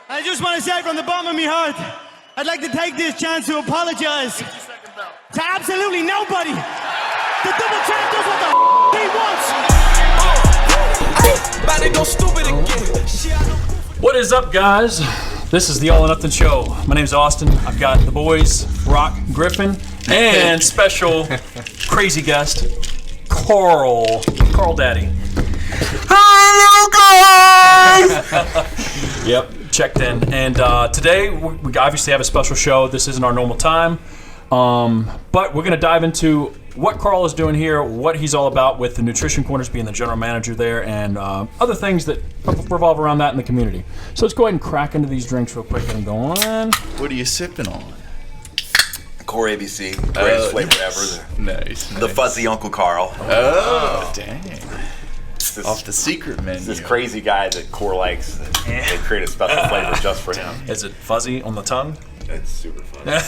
I just want to say from the bottom of my heart, I'd like to take this chance to apologize to absolutely nobody. The double champ does what the he wants. About to go stupid again. What is up, guys? This is the All or Nothing Show. My name's Austin. I've got the boys, Rock, Griffin, and special crazy guest, Carl Daddy. Hello, guys! Yep, checked in. And today, we obviously have a special show. This isn't our normal time. But we're going to dive into what Carl is doing here, what he's all about with the Nutrition Corners, being the general manager there, and other things that revolve around that in the community. So let's go ahead and crack into these drinks real quick and go on. What are you sipping on? Core ABC, greatest flavor ever. Nice. The fuzzy Uncle Carl. Oh, dang. Off the secret menu. This crazy guy that Core likes. They create a special flavor just for him. Is it fuzzy on the tongue? It's super fun. Now,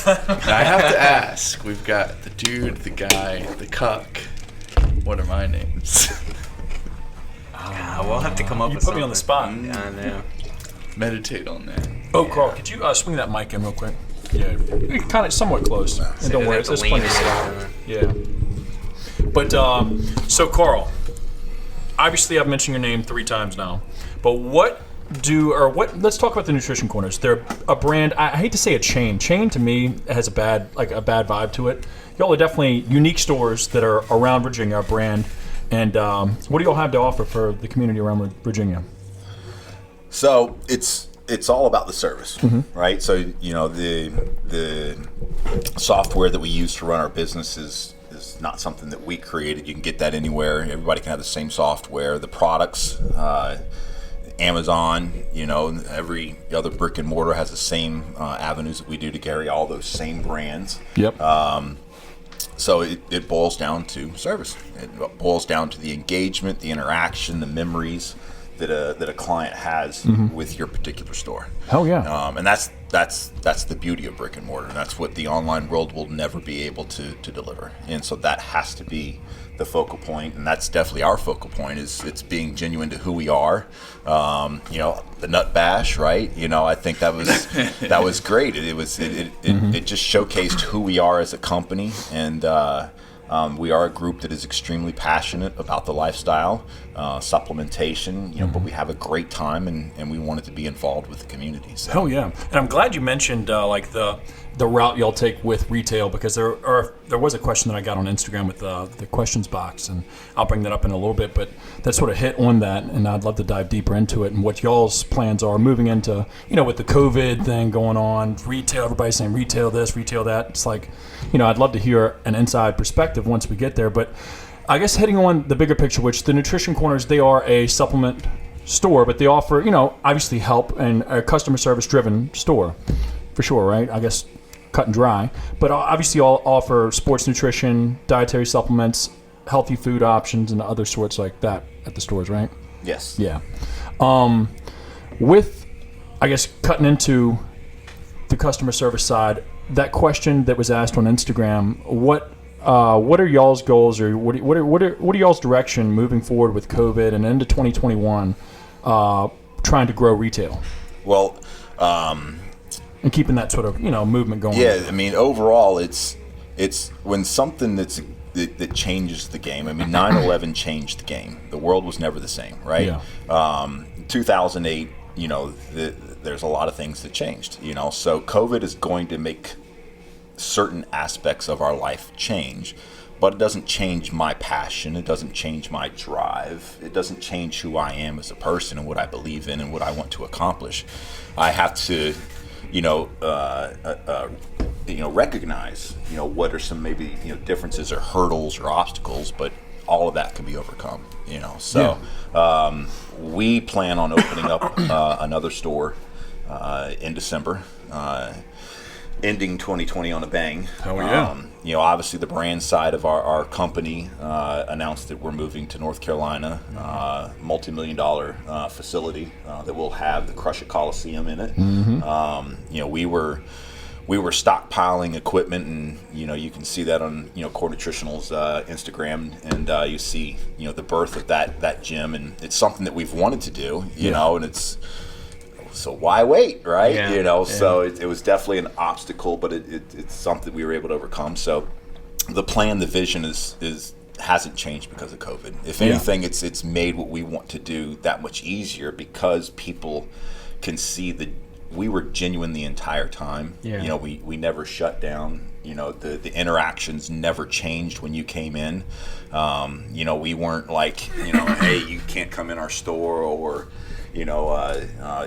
I have to ask, we've got the dude, the guy, the cuck. What are my names? We'll have to come up with You put me on the spot. Yeah, I know. Meditate on that. Oh, Carl, could you swing that mic in real quick? Yeah, kind of somewhat close. And don't worry, it's plenty of stuff. Yeah. But, so Carl, obviously I've mentioned your name 3 times now, but let's talk about the Nutrition Corners. They're a brand, I hate to say a chain. Chain to me has a bad vibe to it. Y'all are definitely unique stores that are around Virginia, a brand. And what do y'all have to offer for the community around Virginia? So it's all about the service, right? So the software that we use to run our business is not something that we created. You can get that anywhere. Everybody can have the same software. The products, Amazon, every other brick and mortar has the same avenues that we do to carry all those same brands. Yep. So it boils down to service. It boils down to the engagement, the interaction, the memories that a client has with your particular store. Hell yeah. And that's the beauty of brick and mortar. That's what the online world will never be able to deliver. And so that has to be the focal point, and that's definitely our focal point. Is it's being genuine to who we are. The Nut Bash, right? I think that was great. It just showcased who we are as a company, and we are a group that is extremely passionate about the lifestyle, supplementation. But we have a great time, and we wanted to be involved with the community. So. Hell yeah! And I'm glad you mentioned the route y'all take with retail, because there was a question that I got on Instagram with the questions box, and I'll bring that up in a little bit, but that sort of hit on that, and I'd love to dive deeper into it and what y'all's plans are moving into, with the COVID thing going on, retail, everybody's saying retail this, retail that. It's like, I'd love to hear an inside perspective once we get there, but I guess hitting on the bigger picture, which the Nutrition Corners, they are a supplement store, but they offer, obviously help, and a customer service driven store for sure, right? I guess cut and dry, but obviously all offer sports nutrition, dietary supplements, healthy food options, and other sorts like that at the stores, right? Yes. Yeah. With, I guess, cutting into the customer service side, that question that was asked on Instagram, what are y'all's goals, or what are y'all's direction moving forward with COVID and into 2021, trying to grow retail? Well, and keeping that sort of movement going. Yeah, I mean, overall, it's when something that changes the game. I mean, 9/11 changed the game. The world was never the same, right? Yeah. 2008, there's a lot of things that changed. So COVID is going to make certain aspects of our life change, but it doesn't change my passion. It doesn't change my drive. It doesn't change who I am as a person and what I believe in and what I want to accomplish. I have to recognize, what are some maybe, differences or hurdles or obstacles, but all of that can be overcome, So we plan on opening up another store in December, ending 2020 on a bang. Oh, yeah. Obviously the brand side of our company announced that we're moving to North Carolina, multi-million-dollar facility that will have the Crush It Coliseum in it. We were stockpiling equipment, and you can see that on Core Nutritional's Instagram, and you see the birth of that gym, and it's something that we've wanted to do, and it's So why wait, right? Yeah, You know, yeah. so it was definitely an obstacle, but it's something we were able to overcome. So the plan, the vision hasn't changed because of COVID. If anything, it's made what we want to do that much easier because people can see that we were genuine the entire time. Yeah. You know, we never shut down. You know, the interactions never changed when you came in. You know, we weren't like, you know, hey, you can't come in our store, or you know,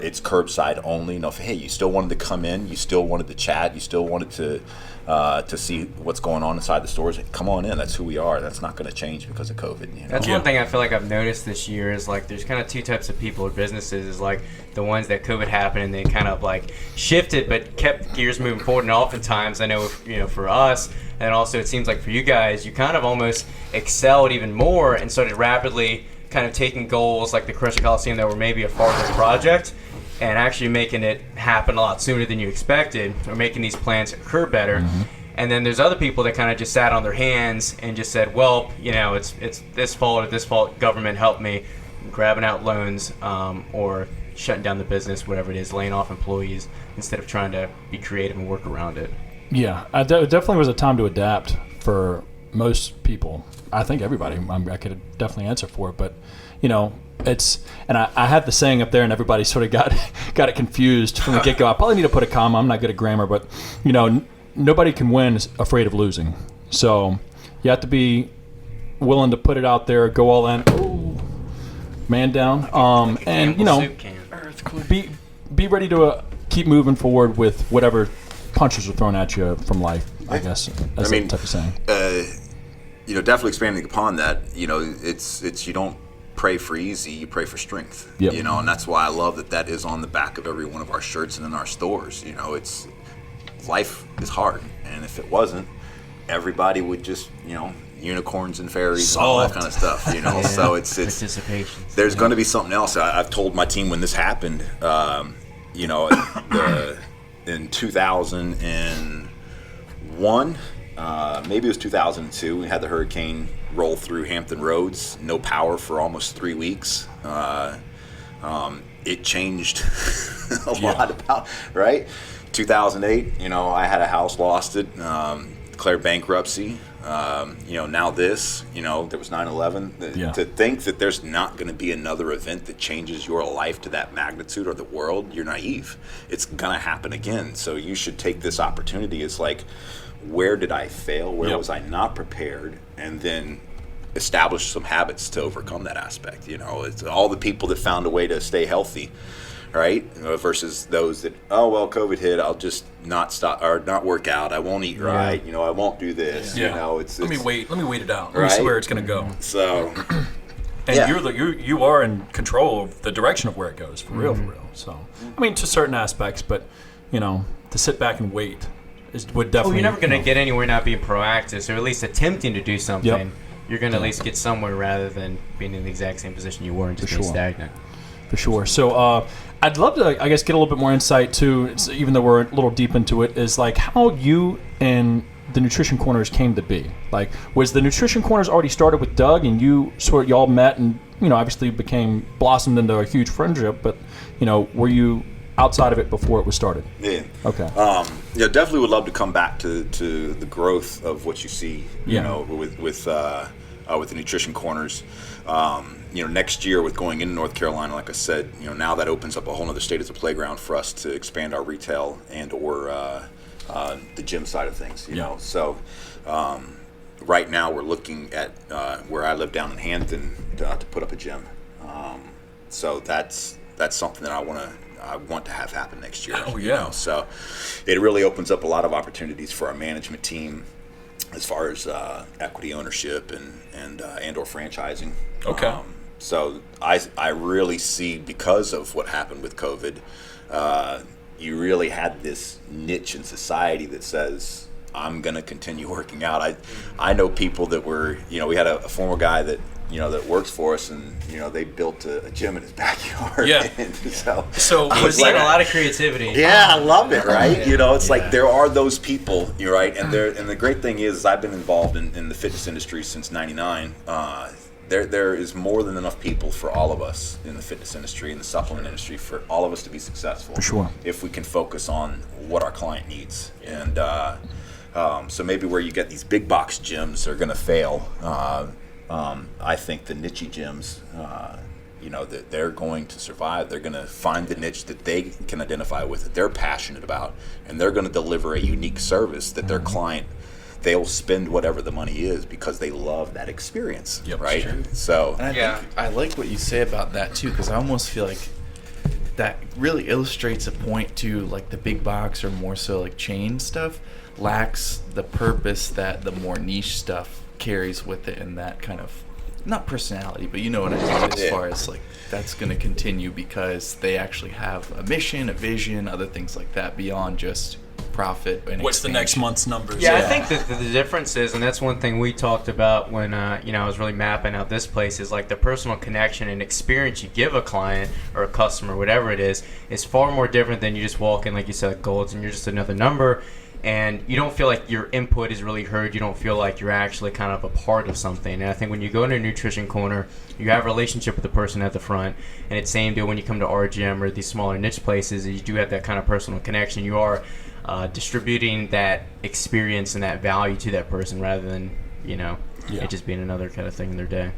it's curbside only. You know, hey, you still wanted to come in, you still wanted to chat, you still wanted to see what's going on inside the stores. Come on in. That's who we are. That's not going to change because of COVID. You know? That's one thing I feel like I've noticed this year is like there's kind of two types of people or businesses. Is like the ones that COVID happened and they kind of like shifted but kept gears moving forward. And oftentimes I know, for us, and also it seems like for you guys, you kind of almost excelled even more and started rapidly kind of taking goals like the Crusher Coliseum that were maybe a farther project and actually making it happen a lot sooner than you expected, or making these plans occur better. Mm-hmm. And then there's other people that kind of just sat on their hands and just said, well, you know, it's this fault or this fault, government help me, grabbing out loans or shutting down the business, whatever it is, laying off employees instead of trying to be creative and work around it. Yeah, it definitely was a time to adapt for most people. I think everybody. I could definitely answer for it, but you know, it's, and I had the saying up there, and everybody sort of got it confused from the get go. I probably need to put a comma. I'm not good at grammar, but you know, nobody can win afraid of losing. So you have to be willing to put it out there, go all in. Ooh, man down, and you know, be ready to keep moving forward with whatever punches are thrown at you from life. I guess that's that type of saying. You know, definitely expanding upon that. You know, it's you don't pray for easy, you pray for strength. Yep. You know, and that's why I love that is on the back of every one of our shirts and in our stores. You know, it's life is hard, and if it wasn't, everybody would just, you know, unicorns and fairies and all that kind of stuff. You know, so it's participation. There's going to be something else. I've told my team when this happened. You know, in 2001. Maybe it was 2002. We had the hurricane roll through Hampton Roads. No power for almost 3 weeks. It changed a lot about, right? 2008, you know, I had a house, lost it, declared bankruptcy. You know, now this, you know, there was 9/11. To think that there's not going to be another event that changes your life to that magnitude or the world, you're naive. It's going to happen again. So you should take this opportunity. It's like, where did I fail? Where was I not prepared? And then establish some habits to overcome that aspect. You know, it's all the people that found a way to stay healthy, right? Versus those that, oh, well, COVID hit, I'll just not stop or not work out. I won't eat right. You know, I won't do this. You know, it's let me wait it out. Let right? me see where it's going to go. So, and you are in control of the direction of where it goes, for real. So, I mean, to certain aspects, but you know, to sit back and wait would definitely. Well, you're never going to get anywhere not being proactive, or at least attempting to do something. Yep. You're going to at least get somewhere rather than being in the exact same position you were and just being stagnant. For sure. So I'd love to, I guess, get a little bit more insight too, even though we're a little deep into it, is like how you and the Nutrition Corners came to be. Like, was the Nutrition Corners already started with Doug and y'all met and, you know, obviously blossomed into a huge friendship, but, you know, were you outside of it before it was started? Yeah. Okay. Yeah, definitely would love to come back to the growth of what you see, you know, with the Nutrition Corners. You know, next year with going into North Carolina, like I said, you know, now that opens up a whole other state as a playground for us to expand our retail and or the gym side of things, you know. So right now we're looking at where I live down in Hampton to put up a gym. So that's something that I want to have happen next year. Oh, yeah. You know? So it really opens up a lot of opportunities for our management team as far as equity ownership and or franchising. Okay. So I really see, because of what happened with COVID, you really had this niche in society that says, I'm going to continue working out. I know people that were, you know, we had a former guy that, you know, that works for us, and, you know, they built a gym in his backyard. Yeah. And so I was seeing a lot of creativity. Yeah, I love it, right? You know, it's like there are those people, you're right, and the great thing is I've been involved in the fitness industry since '99. there is more than enough people for all of us in the fitness industry, in the supplement industry, for all of us to be successful. For sure. If we can focus on what our client needs. And so maybe where you get these big box gyms are going to fail. I think the niche gyms, that they're going to survive. They're going to find the niche that they can identify with, that they're passionate about, and they're going to deliver a unique service that their client, they'll spend whatever the money is because they love that experience, right? So, and I think I like what you say about that too, because I almost feel like that really illustrates a point to like the big box or more so like chain stuff lacks the purpose that the more niche stuff carries with it, and that kind of not personality, but you know what I mean, as far as like that's going to continue because they actually have a mission, a vision, other things like that beyond just profit. And what's the next month's numbers? Yeah, I think that the difference is, and that's one thing we talked about when I was really mapping out this place, is like the personal connection and experience you give a client or a customer, whatever it is far more different than you just walk in, like you said, Golds, and you're just another number. And you don't feel like your input is really heard. You don't feel like you're actually kind of a part of something. And I think when you go into a nutrition corner, you have a relationship with the person at the front. And it's same deal when you come to our gym or these smaller niche places. You do have that kind of personal connection. You are distributing that experience and that value to that person rather than it just being another kind of thing in their day.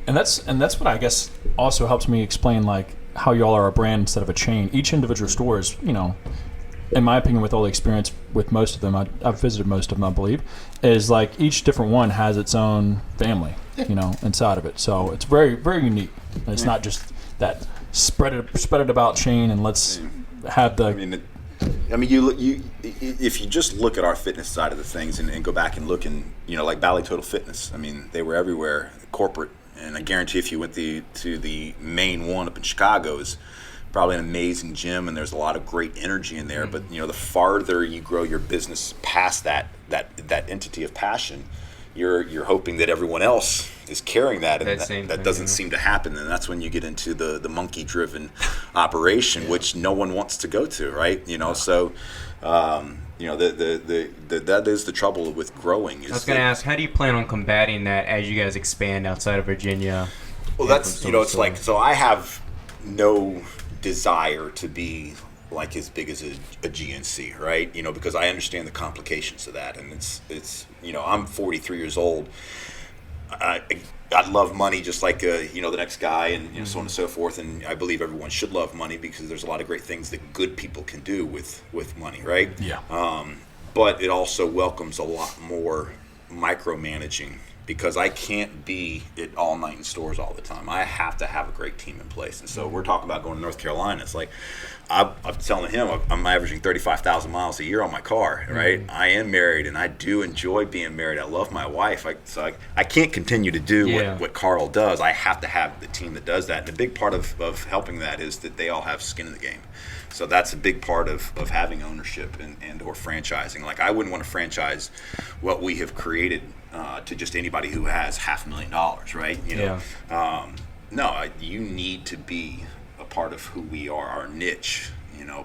And that's what I guess also helps me explain like how y'all are a brand instead of a chain. Each individual store is in my opinion, with all the experience with most of them, I've visited most of them, I believe, is like each different one has its own family, inside of it. So it's very, very unique. And it's not just that spread it about chain and let's have the. You if you just look at our fitness side of the things and go back and look and like Bally Total Fitness, they were everywhere, corporate, and I guarantee if you went to the main one up in Chicago is probably an amazing gym, and there's a lot of great energy in there. But the farther you grow your business past that entity of passion, you're hoping that everyone else is carrying that, and that doesn't seem to happen. And that's when you get into the monkey-driven operation, which no one wants to go to, right? So. That is the trouble with growing. I was going to ask, how do you plan on combating that as you guys expand outside of Virginia? Well, that's it's like, so I have no desire to be like as big as a GNC, right? Because I understand the complications of that, and it's I'm 43 years old. I love money just like the next guy, and so on and so forth. And I believe everyone should love money because there's a lot of great things that good people can do with money, right? Yeah. But it also welcomes a lot more micromanaging, because I can't be at all night in stores all the time. I have to have a great team in place. And so we're talking about going to North Carolina. It's like I'm telling him I'm averaging 35,000 miles a year on my car, right? I am married, and I do enjoy being married. I love my wife. I can't continue to do what Carl does. I have to have the team that does that. And a big part of helping that is that they all have skin in the game. So that's a big part of having ownership and or franchising. Like, I wouldn't want to franchise what we have created to just anybody who has $500,000, right? No, you need to be a part of who we are, our niche,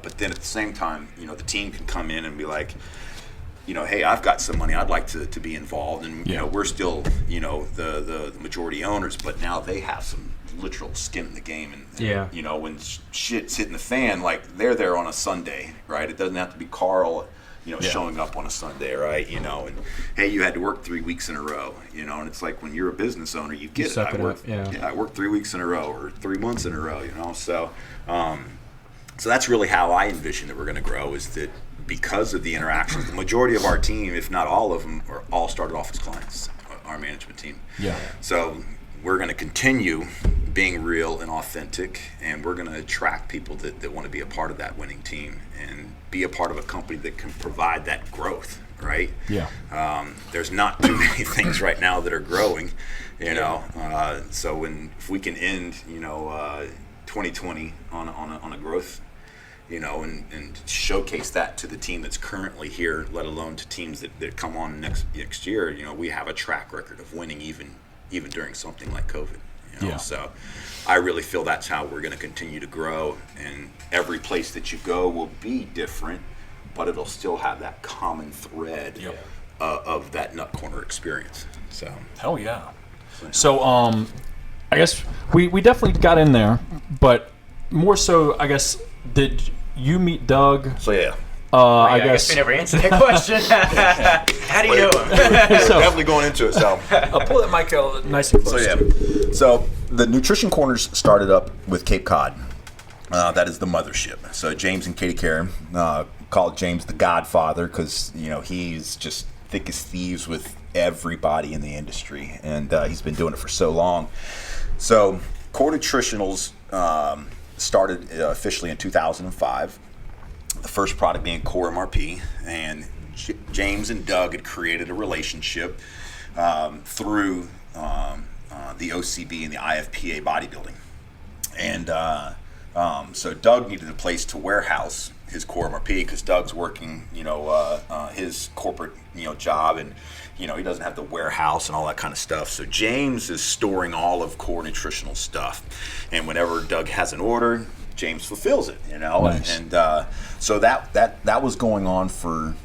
But then at the same time, the team can come in and be like, hey, I've got some money, I'd like to be involved, and we're still, the majority owners, but now they have some literal skin in the game, and when shit's hitting the fan, like they're there on a Sunday, right? It doesn't have to be Carl, showing up on a Sunday, right? And hey, you had to work 3 weeks in a row, and it's like when you're a business owner, you get it. I worked 3 weeks in a row or 3 months in a row, So that's really how I envision that we're going to grow, is that because of the interactions, the majority of our team, if not all of them, are all started off as clients, our management team. Yeah. So we're going to continue being real and authentic, and we're going to attract people that want to be a part of that winning team and be a part of a company that can provide that growth, right? Yeah. There's not too many things right now that are growing, so if we can end, 2020 on a growth, and showcase that to the team that's currently here, let alone to teams that come on next year, we have a track record of winning even during something like COVID. So I really feel that's how we're going to continue to grow, and every place that you go will be different, but it'll still have that common thread of that nut corner experience. So hell yeah. So I guess we definitely got in there, but more so, I guess, did you meet Doug? So yeah. I guess we never answered that question. How do you know him? So, definitely going into it. So I'll pull that mic nice and close. So yeah. So the Nutrition Corners started up with Cape Cod. That is the mothership. So James and Katie Karen called James the Godfather because he's just thick as thieves with everybody in the industry, and he's been doing it for so long. So Core Nutritionals started officially in 2005. The first product being Core MRP, and James and Doug had created a relationship through the OCB and the IFPA bodybuilding. And so Doug needed a place to warehouse his Core MRP because Doug's working, his corporate, job, and he doesn't have the warehouse and all that kind of stuff. So James is storing all of Core Nutritional stuff, and whenever Doug has an order, James fulfills it, Nice. And so that was going on for,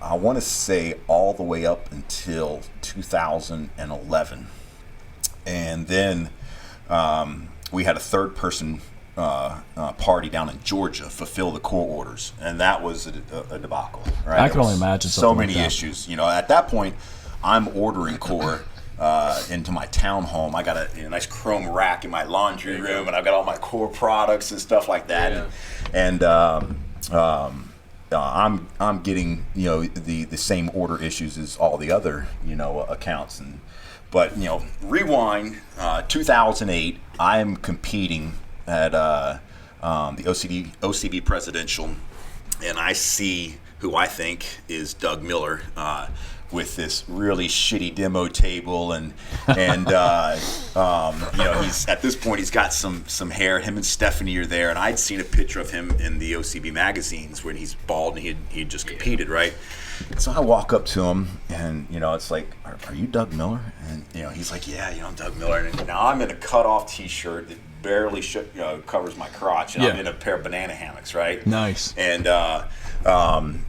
I want to say, all the way up until 2011, and then we had a third person party down in Georgia fulfill the core orders, and that was a debacle. Right? I can only imagine. So Like many that. issues. At that point, I'm ordering core into my townhome. I got a nice chrome rack in my laundry room, and I've got all my core products and stuff like that. Yeah. I'm getting the same order issues as all the other accounts, but rewind 2008. I am competing at the OCB Presidential, and I see who I think is Doug Miller with this really shitty demo table, and he's at this point he's got some hair. Him and Stephanie are there, and I'd seen a picture of him in the OCB magazines when he's bald and he had just competed, right? So I walk up to him, and it's like, are you Doug Miller? And he's like, yeah, I'm Doug Miller. And now I'm in a cut-off T-shirt that barely covers my crotch, and I'm in a pair of banana hammocks, right? Nice. And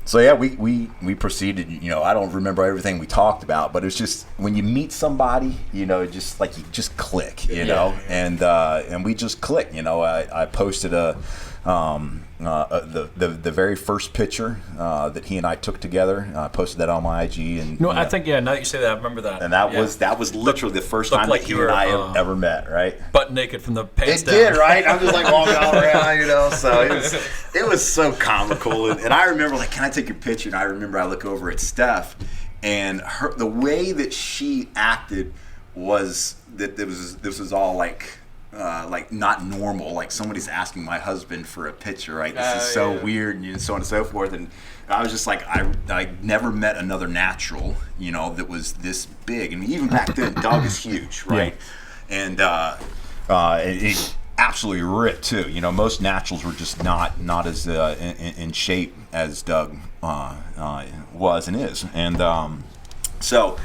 so yeah, we proceeded. I don't remember everything we talked about, but it's just when you meet somebody, just like you just click, and we just click. I posted the very first picture that he and I took together. I posted that on my IG, and I think now that you say that, I remember that. And that was literally the first time like that he you were, and I have ever met, right? Butt naked from the pants It down. did, right? I'm just like walking all around, So it was so comical, and I remember like, can I take your picture? And I remember I look over at Steph, and the way that she acted was that this was all like not normal. Like somebody's asking my husband for a picture, right? This is so weird, and so on and so forth. And I was just like, I never met another natural, that was this big. And even back then, Doug is huge, right? Yeah. And it absolutely ripped too. Most naturals were just not as in shape as Doug was and is. And so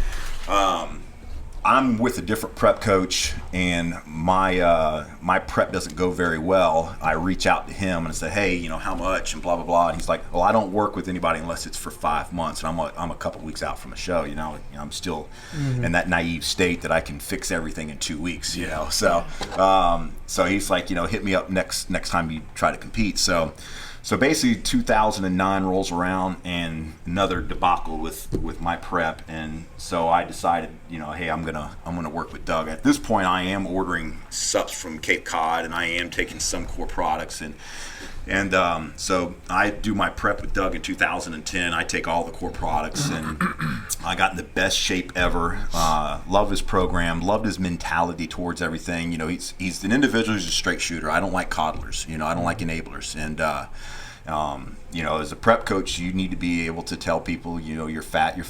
I'm with a different prep coach, and my prep doesn't go very well. I reach out to him and say, hey, how much, and blah blah blah. And he's like, well, I don't work with anybody unless it's for 5 months, and I'm a couple weeks out from a show. I'm still in that naive state that I can fix everything in 2 weeks. So he's like, hit me up next time you try to compete. So basically 2009 rolls around, and another debacle with my prep, and so I decided, hey, I'm gonna work with Doug. At this point, I am ordering subs from Cape Cod, and I am taking some core products, and so I do my prep with Doug in 2010. I take all the core products, and I got in the best shape ever. Love his program, loved his mentality towards everything. He's an individual who's a straight shooter. I don't like coddlers. I don't like enablers. And as a prep coach, you need to be able to tell people, you're fat. You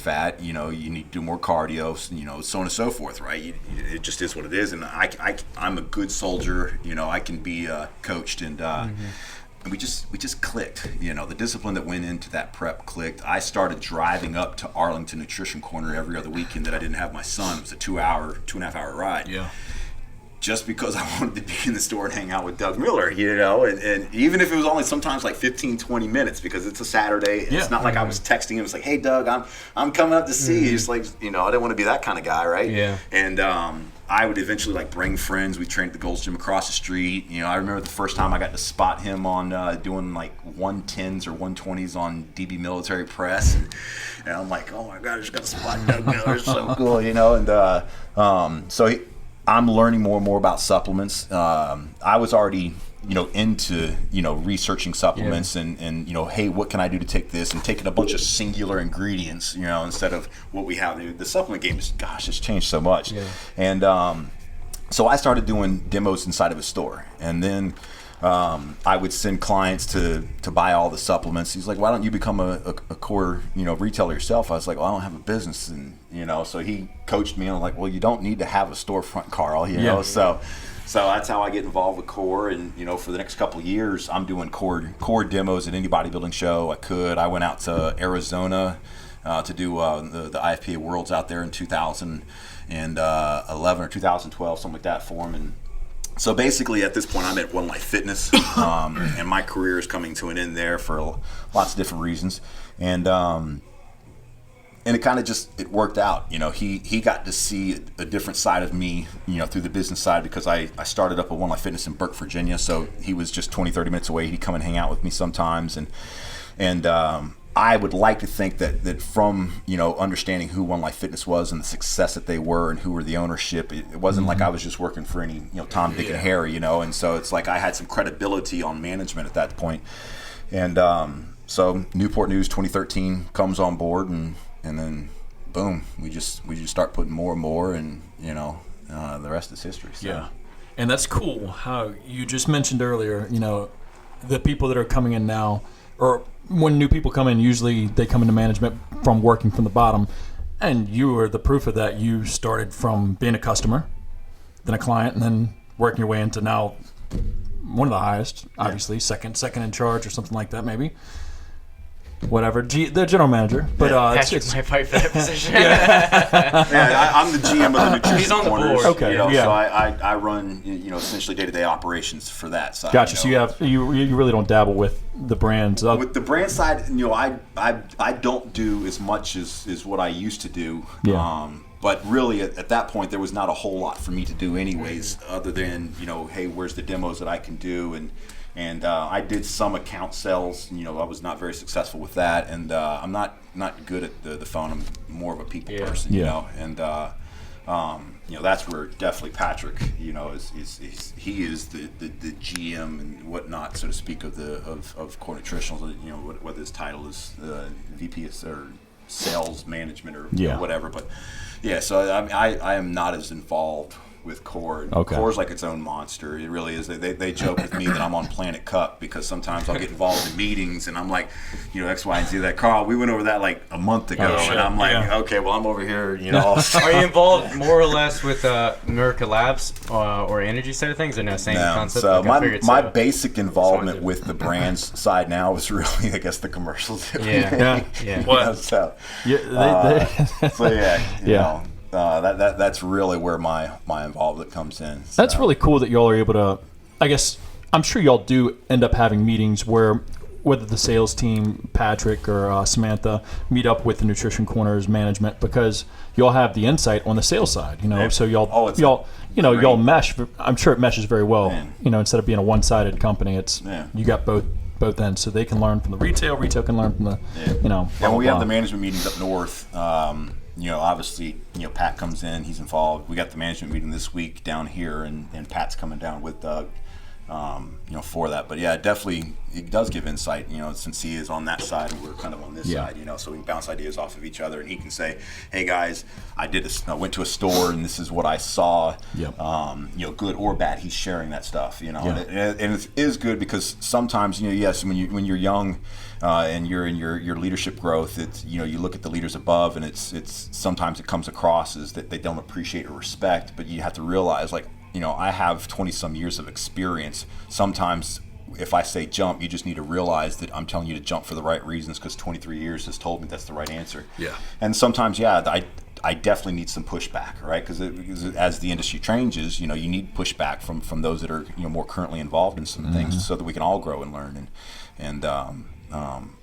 need to do more cardio, so on and so forth, right? It just is what it is. And I'm a good soldier. I can be coached, and we just clicked. The discipline that went into that prep clicked. I started driving up to Arlington Nutrition Corner every other weekend that I didn't have my son. It was a 2.5 hour ride. Yeah. just because I wanted to be in the store and hang out with Doug Miller, and even if it was only sometimes like 15, 20 minutes, because it's a Saturday. It's not like I was texting him. It's like, hey, Doug, I'm coming up to see you. It's like, I didn't want to be that kind of guy, right? Yeah. And I would eventually like bring friends. We trained at the Gold's Gym across the street. I remember the first time I got to spot him on doing like 110s or 120s on DB Military Press, and I'm like, oh my God, I just got to spot Doug Miller. It's so cool, And so I'm learning more and more about supplements. I was already, into, researching supplements and hey, what can I do to take this, and taking a bunch of singular ingredients, instead of what we have. The supplement game it's changed so much. Yeah. And so I started doing demos inside of a store, and then I would send clients to buy all the supplements. He's like, why don't you become a core, retailer yourself? I was like, well, I don't have a business. And, so he coached me, and I'm like, well, you don't need to have a storefront, Carl, know? So that's how I get involved with core. And, for the next couple of years, I'm doing core demos at any bodybuilding show I could. I went out to Arizona to do the IFPA Worlds out there in 2011 or 2012, something like that for him. And so basically, at this point, I'm at One Life Fitness, and my career is coming to an end there for lots of different reasons, and it kind of it worked out. He got to see a different side of me, through the business side, because I started up at One Life Fitness in Burke, Virginia, so he was just 20, 30 minutes away. He'd come and hang out with me sometimes, and I would like to think that from, understanding who One Life Fitness was and the success that they were and who were the ownership, it wasn't like I was just working for any, Tom, Dick, and Harry, and so it's like I had some credibility on management at that point. And so Newport News 2013 comes on board, and then boom, we just start putting more and more, and the rest is history. So. Yeah, and that's cool how you just mentioned earlier, the people that are coming in now, or when new people come in, usually they come into management from working from the bottom, and you are the proof of that. You started from being a customer, then a client, and then working your way into now one of the highest, obviously, second in charge or something like that, maybe. Whatever, the general manager, but Patrick might fight for that position. I'm the GM of the nutrition He's on the corners. board. Okay, So I run essentially day-to-day operations for that side. Gotcha. So you really don't dabble with the brands. With the brand side, I don't do as much as what I used to do. Yeah. But really, at that point, there was not a whole lot for me to do, anyways, other than hey, where's the demos that I can do, and I did some account sales. I was not very successful with that, and I'm not good at the phone. I'm more of a people person, and that's where definitely Patrick, is he is the GM and whatnot, so to speak, of Core Nutritionals. Whether his title is VP or sales management or whatever, but so I am not as involved with Core. Okay. Core's like its own monster. It really is. They joke with me that I'm on Planet Cup, because sometimes I'll get involved in meetings and I'm like, X, Y, and Z. That, Carl, we went over that like a month ago, and I'm like, okay, well, I'm over here, Are you involved more or less with America Labs or energy side of things, or no, same concept? So my basic involvement with the brands side now is really, I guess, the commercials. That's really where my involvement comes in. So. That's really cool that y'all are able to, I guess, I'm sure y'all do end up having meetings where whether the sales team, Patrick or Samantha, meet up with the Nutrition Corners management, because y'all have the insight on the sales side, so y'all mesh. I'm sure it meshes very well, instead of being a one-sided company, it's you got both ends, so they can learn from the retail can learn from the, when we have the management meetings up north, obviously, Pat comes in, he's involved. We got the management meeting this week down here, and Pat's coming down with Doug, for that. But definitely, it does give insight, since he is on that side and we're kind of on this side, so we can bounce ideas off of each other, and he can say, hey guys, I went to a store and this is what I saw, good or bad. He's sharing that stuff, and it is good, because sometimes, yes, when you're young, and you're in your leadership growth, it's you look at the leaders above, and it's sometimes it comes across as that they don't appreciate or respect, but you have to realize, like, I have 20 some years of experience. Sometimes if I say jump, you just need to realize that I'm telling you to jump for the right reasons, because 23 years has told me that's the right answer. Yeah. And sometimes, I I definitely need some pushback, right? Because as the industry changes, you need pushback from those that are more currently involved in some things, so that we can all grow and learn.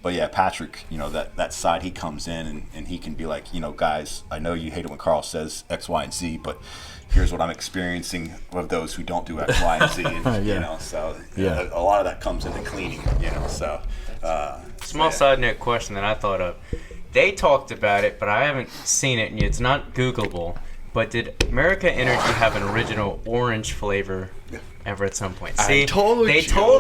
But yeah, Patrick, that side, he comes in and he can be like, guys, I know you hate it when Carl says X, Y, and Z, but here's what I'm experiencing of those who don't do X, Y, and Z. And, so a lot of that comes into cleaning, so. Small side note question that I thought of. They talked about it, but I haven't seen it, and it's not Googleable. But did America Energy have an original orange flavor ever at some point? See, they told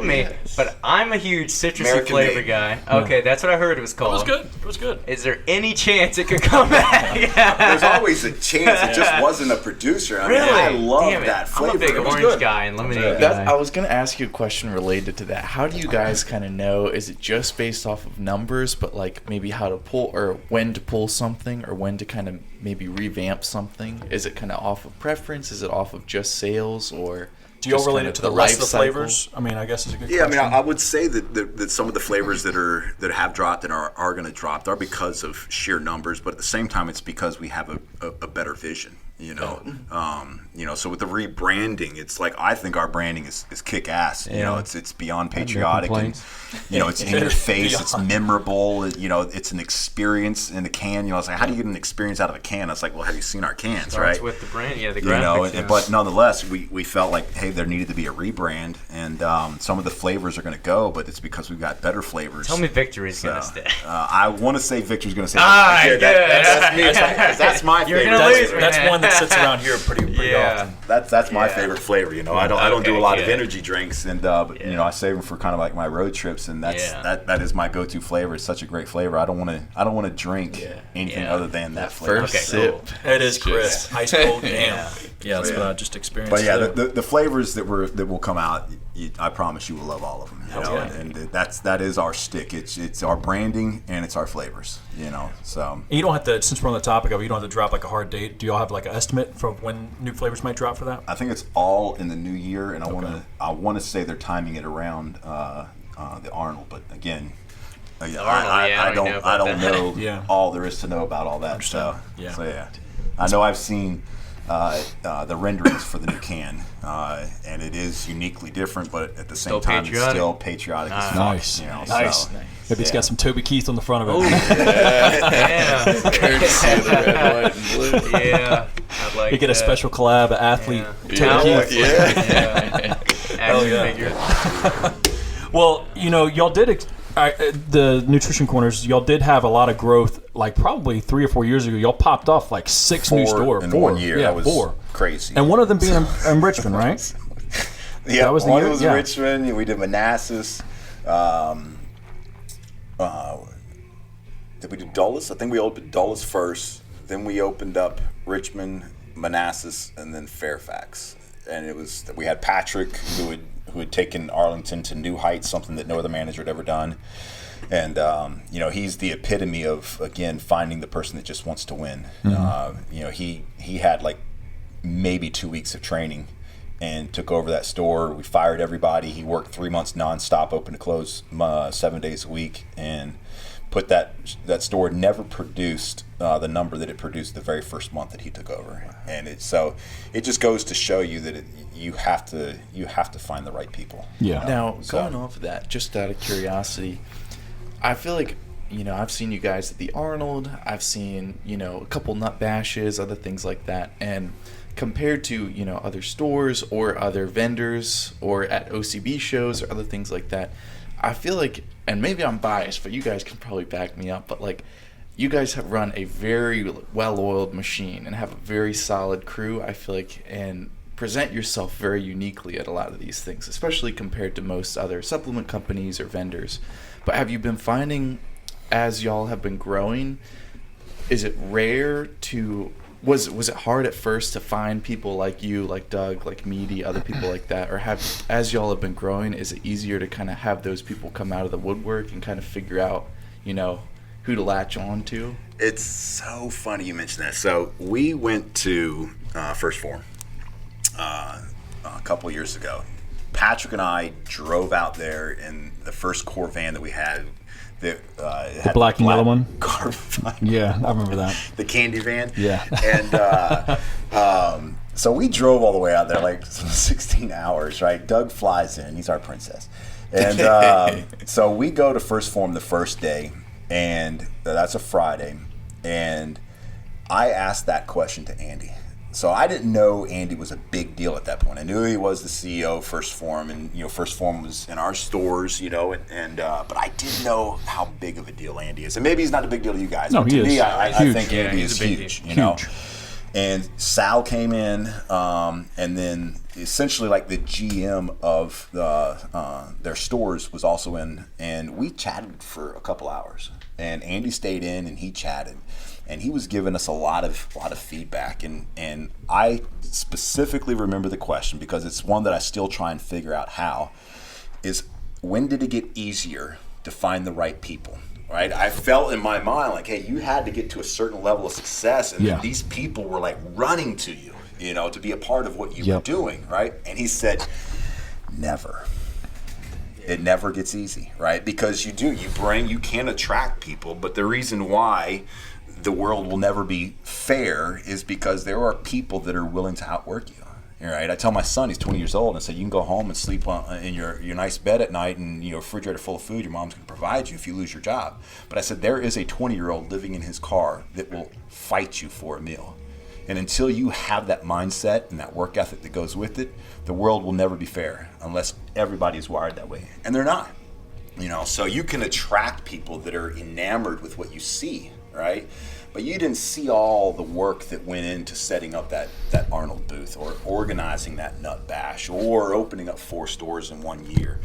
me, yes. But I'm a huge citrusy American flavor made. guy. Okay, that's what I heard it was called. It was good. Is there any chance it could come back? There's always a chance. It just wasn't a producer. I mean, I love that flavor. I'm a big It was orange good. guy and lemonade I guy. was going to ask you a question related to that. How do you guys kind of know? Is it just based off of numbers, but like maybe how to pull or when to pull something or when to kind of maybe revamp something? Is it kind of off of preference? Is it off of just sales, or Do you all just relate kind it of to the rest of the cycle? flavors? I mean, I guess it's a good Yeah, I question. mean, I would say that some of the flavors that have dropped and are going to drop are because of sheer numbers, but at the same time, it's because we have a better vision. So with the rebranding, it's like I think our branding is kick ass. It's beyond patriotic, and it's in your face. It's memorable. It's an experience in the can. It's like, how do you get an experience out of a can? It's like, well, have you seen our cans, Starts right? with the brand, the graphics. But nonetheless, we felt like, hey, there needed to be a rebrand, and some of the flavors are going to go, but it's because we've got better flavors. Tell me Victory's going to stay. I want to say Victor's going to stay. Good. That's me. That's my You're favorite. gonna lose me. That's one that sits around here pretty often. That's my favorite flavor. I don't do a lot of good. energy drinks, and but I save them for kind of like my road trips, and that is my go-to flavor. It's such a great flavor. I don't want to drink anything other than that flavor. First sip. It is crisp, ice cold. Damn. Yeah, that's what I just experienced. But yeah, the flavors that will come out, I promise you will love all of them. And that is our stick. It's our branding and it's our flavors. So You don't have to, since we're on the topic of it, you don't have to drop like a hard date. Do y'all have like an estimate for when new flavors might drop for that? I think it's all in the new year, and I want to say they're timing it around the Arnold, but again. I don't know all there is to know about all that. So I know I've seen the renderings for the new can, and it is uniquely different, but at the same time, it's still patriotic as fuck. Nice. Maybe it's got some Toby Keith on the front of it. Courtesy of the red, white, and blue. I'd like You get a special collab, athlete, Yeah. Toby Keith. Action figure. Well, y'all did the Nutrition Corners. Y'all did have a lot of growth. Like probably 3 or 4 years ago, y'all popped off like 6 new stores in 1 year. Yeah, that was 4. crazy. And one of them being in Richmond, right? Yeah, that was the one year? was Yeah. Richmond. We did Manassas. Did we do Dulles? I think we opened Dulles first. Then we opened up Richmond, Manassas, and then Fairfax. And we had Patrick who had taken Arlington to new heights, something that no other manager had ever done. And he's the epitome of, again, finding the person that just wants to win. He had like maybe 2 weeks of training and took over that store. We fired everybody. He worked 3 months nonstop, open to close 7 days a week, and put that store never produced the number that it produced the very first month that he took over. And it just goes to show you that you have to find the right people. Yeah. Now, going off of that, just out of curiosity, I feel like, I've seen you guys at the Arnold. I've seen, a couple nut bashes, other things like that. And compared to, other stores or other vendors or at OCB shows or other things like that, I feel like, and maybe I'm biased, but you guys can probably back me up, but like, you guys have run a very well-oiled machine and have a very solid crew, I feel like, and present yourself very uniquely at a lot of these things, especially compared to most other supplement companies or vendors. But have you been finding, as y'all have been growing, is it rare to, was it hard at first to find people like you, like Doug, like Meaty, other people like that, or as y'all have been growing, is it easier to kind of have those people come out of the woodwork and kind of figure out, who to latch on to? It's so funny you mentioned that. So we went to First Form a couple of years ago. Patrick and I drove out there in the first core van that we had. that The black and yellow one? Carbine. Yeah, I remember that. The candy van. Yeah. And so we drove all the way out there, like 16 hours, right? Doug flies in. He's our princess. And so we go to First Form the first day, and that's a Friday. And I asked that question to Andy. So I didn't know Andy was a big deal at that point. I knew he was the CEO of First Form, and First Form was in our stores, and but I didn't know how big of a deal Andy is. And maybe he's not a big deal to you guys. No, but he to is. me, I think Yeah, Andy he's is a big huge. deal. You know. Huge. And Sal came in, and then essentially like the GM of their stores was also in, and we chatted for a couple hours. And Andy stayed in, and he chatted. And he was giving us a lot of feedback, and I specifically remember the question because it's one that I still try and figure out how is when did it get easier to find the right people, right? I felt in my mind like, hey, you had to get to a certain level of success, and then these people were like running to you, to be a part of what you were doing, right? And he said, never. It never gets easy, right? Because you can attract people, but the reason why the world will never be fair is because there are people that are willing to outwork you. Right? I tell my son, he's 20 years old, and I say, you can go home and sleep in your nice bed at night and refrigerator full of food your mom's going to provide you if you lose your job. But I said, there is a 20-year-old living in his car that will fight you for a meal. And until you have that mindset and that work ethic that goes with it, the world will never be fair unless everybody is wired that way. And they're not. So you can attract people that are enamored with what you see, right? But you didn't see all the work that went into setting up that Arnold booth or organizing that nut bash or opening up 4 stores in 1 year.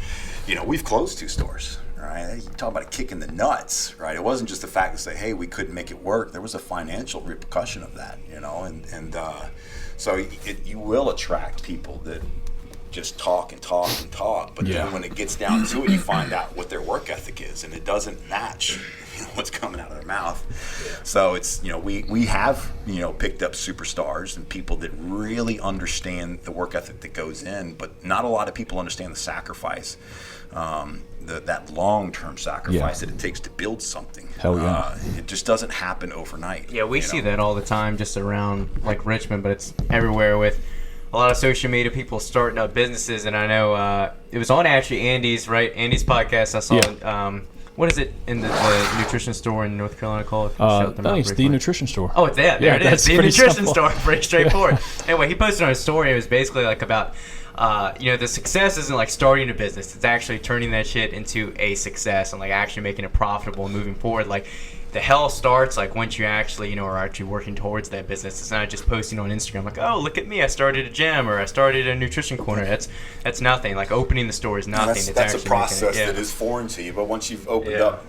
We've closed 2 stores, right? You talk about a kick in the nuts, right? It wasn't just the fact to say, hey, we couldn't make it work. There was a financial repercussion of that, so you will attract people that just talk and talk and talk, but then when it gets down to it, you find out what their work ethic is, and it doesn't match what's coming out of their mouth. So it's we have picked up superstars and people that really understand the work ethic that goes in, but not a lot of people understand the sacrifice, that long-term sacrifice that it takes to build something. Hell yeah. It just doesn't happen overnight. Yeah, we see that all the time just around like Richmond, but it's everywhere with a lot of social media people starting up businesses. And I know it was on actually Andy's podcast. I saw what is it in the nutrition store in North Carolina called? I think it's the nutrition store. Oh, it's that. There it is. The nutrition store. Pretty straightforward. Anyway, he posted on his story. It was basically like about, the success isn't like starting a business. It's actually turning that shit into a success and like actually making it profitable and moving forward. Like the hell starts like once you actually, are actually working towards that business. It's not just posting on Instagram like, oh, look at me, I started a gym or I started a nutrition corner. That's nothing. Like opening the store is nothing. That's a process that is foreign to you. But once you've opened up,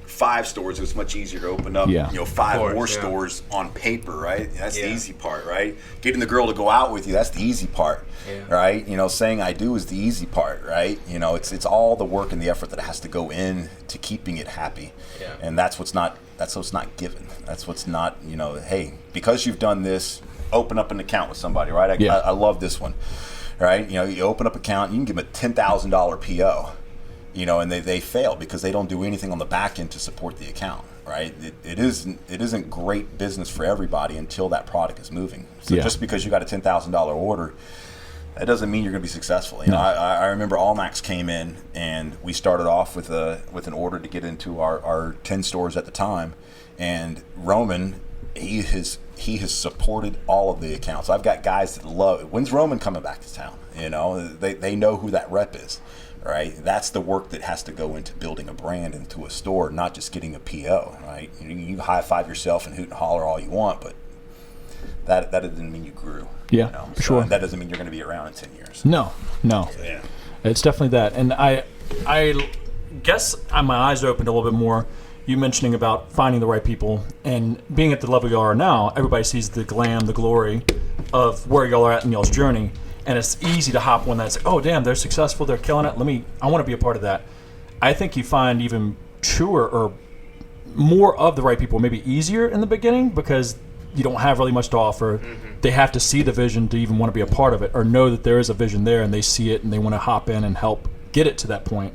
5 stores, it's much easier to open up, 5 more stores on paper, right? That's the easy part, right? Getting the girl to go out with you, that's the easy part, right? Saying I do is the easy part, right? It's all the work and the effort that has to go in to keeping it happy, and that's what's not given. That's what's not, hey, because you've done this, open up an account with somebody, right? I love this one, right? You open up an account, you can give them a $10,000 PO. And they fail because they don't do anything on the back end to support the account, right? It isn't great business for everybody until that product is moving. So just because you got a $10,000 order, that doesn't mean you're going to be successful. I remember Allmax came in and we started off with an order to get into our 10 stores at the time, and Roman, he has supported all of the accounts. I've got guys that love it. When's Roman coming back to town? They know who that rep is. Right, that's the work that has to go into building a brand into a store, not just getting a PO. Right, you high five yourself and hoot and holler all you want, but that doesn't mean you grew. Yeah, sure. That doesn't mean you're going to be around in 10 years. No. So, It's definitely that. And I guess my eyes are opened a little bit more. You mentioning about finding the right people and being at the level you are now. Everybody sees the glam, the glory of where y'all are at in y'all's journey. And it's easy to hop on that. It's like, oh, damn, they're successful. They're killing it. I want to be a part of that. I think you find even truer or more of the right people maybe easier in the beginning because you don't have really much to offer. Mm-hmm. They have to see the vision to even want to be a part of it or know that there is a vision there and they see it and they want to hop in and help get it to that point.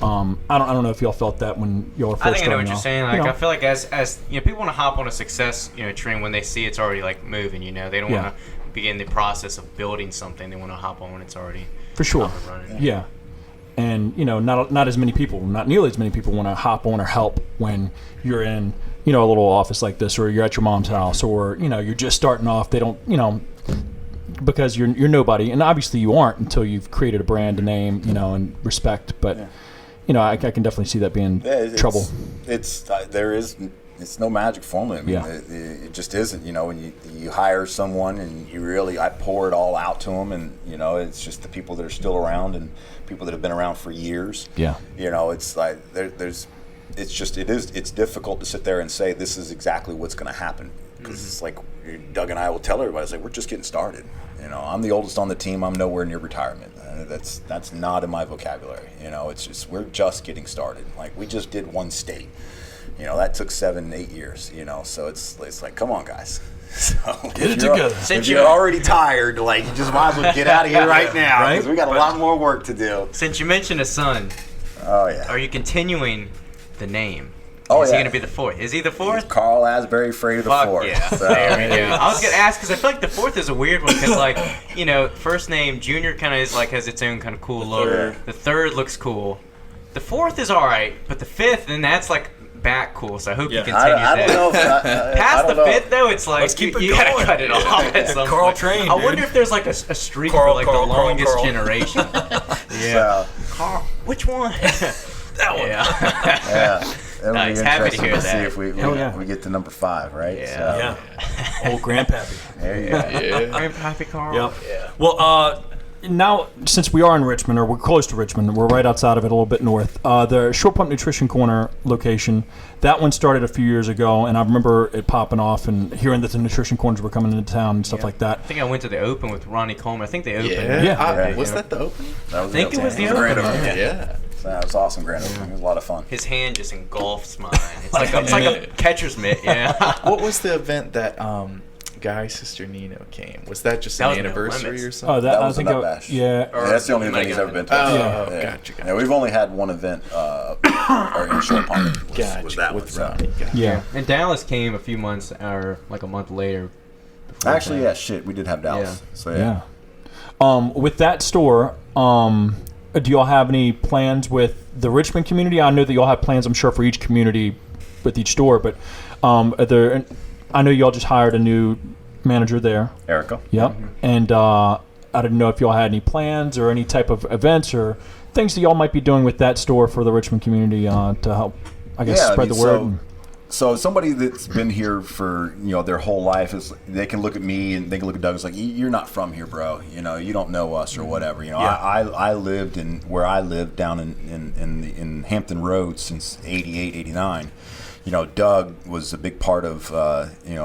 I don't know if y'all felt that when y'all were first I think I know starting what you're off. saying. Like, I feel like as people want to hop on a success, train when they see it's already like moving. They don't want to begin the process of building something. They want to hop on when it's already for sure. up and running. Yeah. And not as many people, not nearly as many people want to hop on or help when you're in a little office like this, or you're at your mom's house, or you're just starting off. They don't because you're nobody, and obviously you aren't until you've created a brand, a name, and respect. But I can definitely see that being trouble. It's no magic formula. I mean, it just isn't. When you hire someone and I pour it all out to them, and it's just the people that are still around and people that have been around for years. Yeah. It's like it's difficult to sit there and say this is exactly what's going to happen, because it's like Doug and I will tell everybody, it's like, we're just getting started. I'm the oldest on the team. I'm nowhere near retirement. That's not in my vocabulary. It's just, we're just getting started. Like, we just did one state. That took 7-8 years. So it's like, come on, guys. So get it together. If you're already tired, like, you just might as well get out of here right now, because we got a lot more work to do. Since you mentioned a son, are you continuing the name? Is he going to be the fourth? Is he the fourth? He's Carl Asbury Frady the fourth. Yeah. So, there we go. I was going to ask, because I feel like the fourth is a weird one, because, first name, Junior kind of has its own kind of cool look. The third looks cool. The fourth is all right, but the fifth, and that's like back cool, so I hope you continue that. I don't know. Past the fifth, though, it's like you gotta cut it off at some Carl point. trained, I wonder if there's like a streak for like the longest generation. So, Carl, which one? That one. Yeah. It'll Nice. be Happy to interesting hear to see that. if we get to number 5, right? Yeah. So, Old Grandpappy. there you go. I'm Happy Carl. Yep. Yeah. Well, now, since we are in Richmond, or we're close to Richmond, we're right outside of it, a little bit north, the Short Pump Nutrition Corner location, that one started a few years ago, and I remember it popping off and hearing that the nutrition corners were coming into town and stuff like that. I think I went to the Open with Ronnie Coleman. I think they opened. Was that the Open? That was I think it was the grand opening. opening. Yeah. That was awesome, grand opening. It was a lot of fun. His hand just engulfs mine. It's like a catcher's mitt. Yeah. What was the event that Guy's sister Nino came? Was that just That an was No anniversary Limits. or something? Oh, that That I was think a nut bash. yeah. That's the only event he's ever been to. Gotcha. Yeah, we've only had one event in Short Pump. Was that with one, Ronnie. Gotcha. Yeah. And Dallas came a few months, or like a month later. Actually, we did have Dallas. Yeah. So Yeah. With that store, do y'all have any plans with the Richmond community? I know that y'all have plans, I'm sure, for each community with each store, but I know y'all just hired a new manager there. Erica. Yep. Mm-hmm. And I didn't know if y'all had any plans or any type of events or things that y'all might be doing with that store for the Richmond community to help, spread the word. So somebody that's been here for their whole life, they can look at me and they can look at Doug. It's like, you're not from here, bro. You don't know us or whatever. I lived where I lived down in Hampton Roads since '88, '89. Doug was a big part of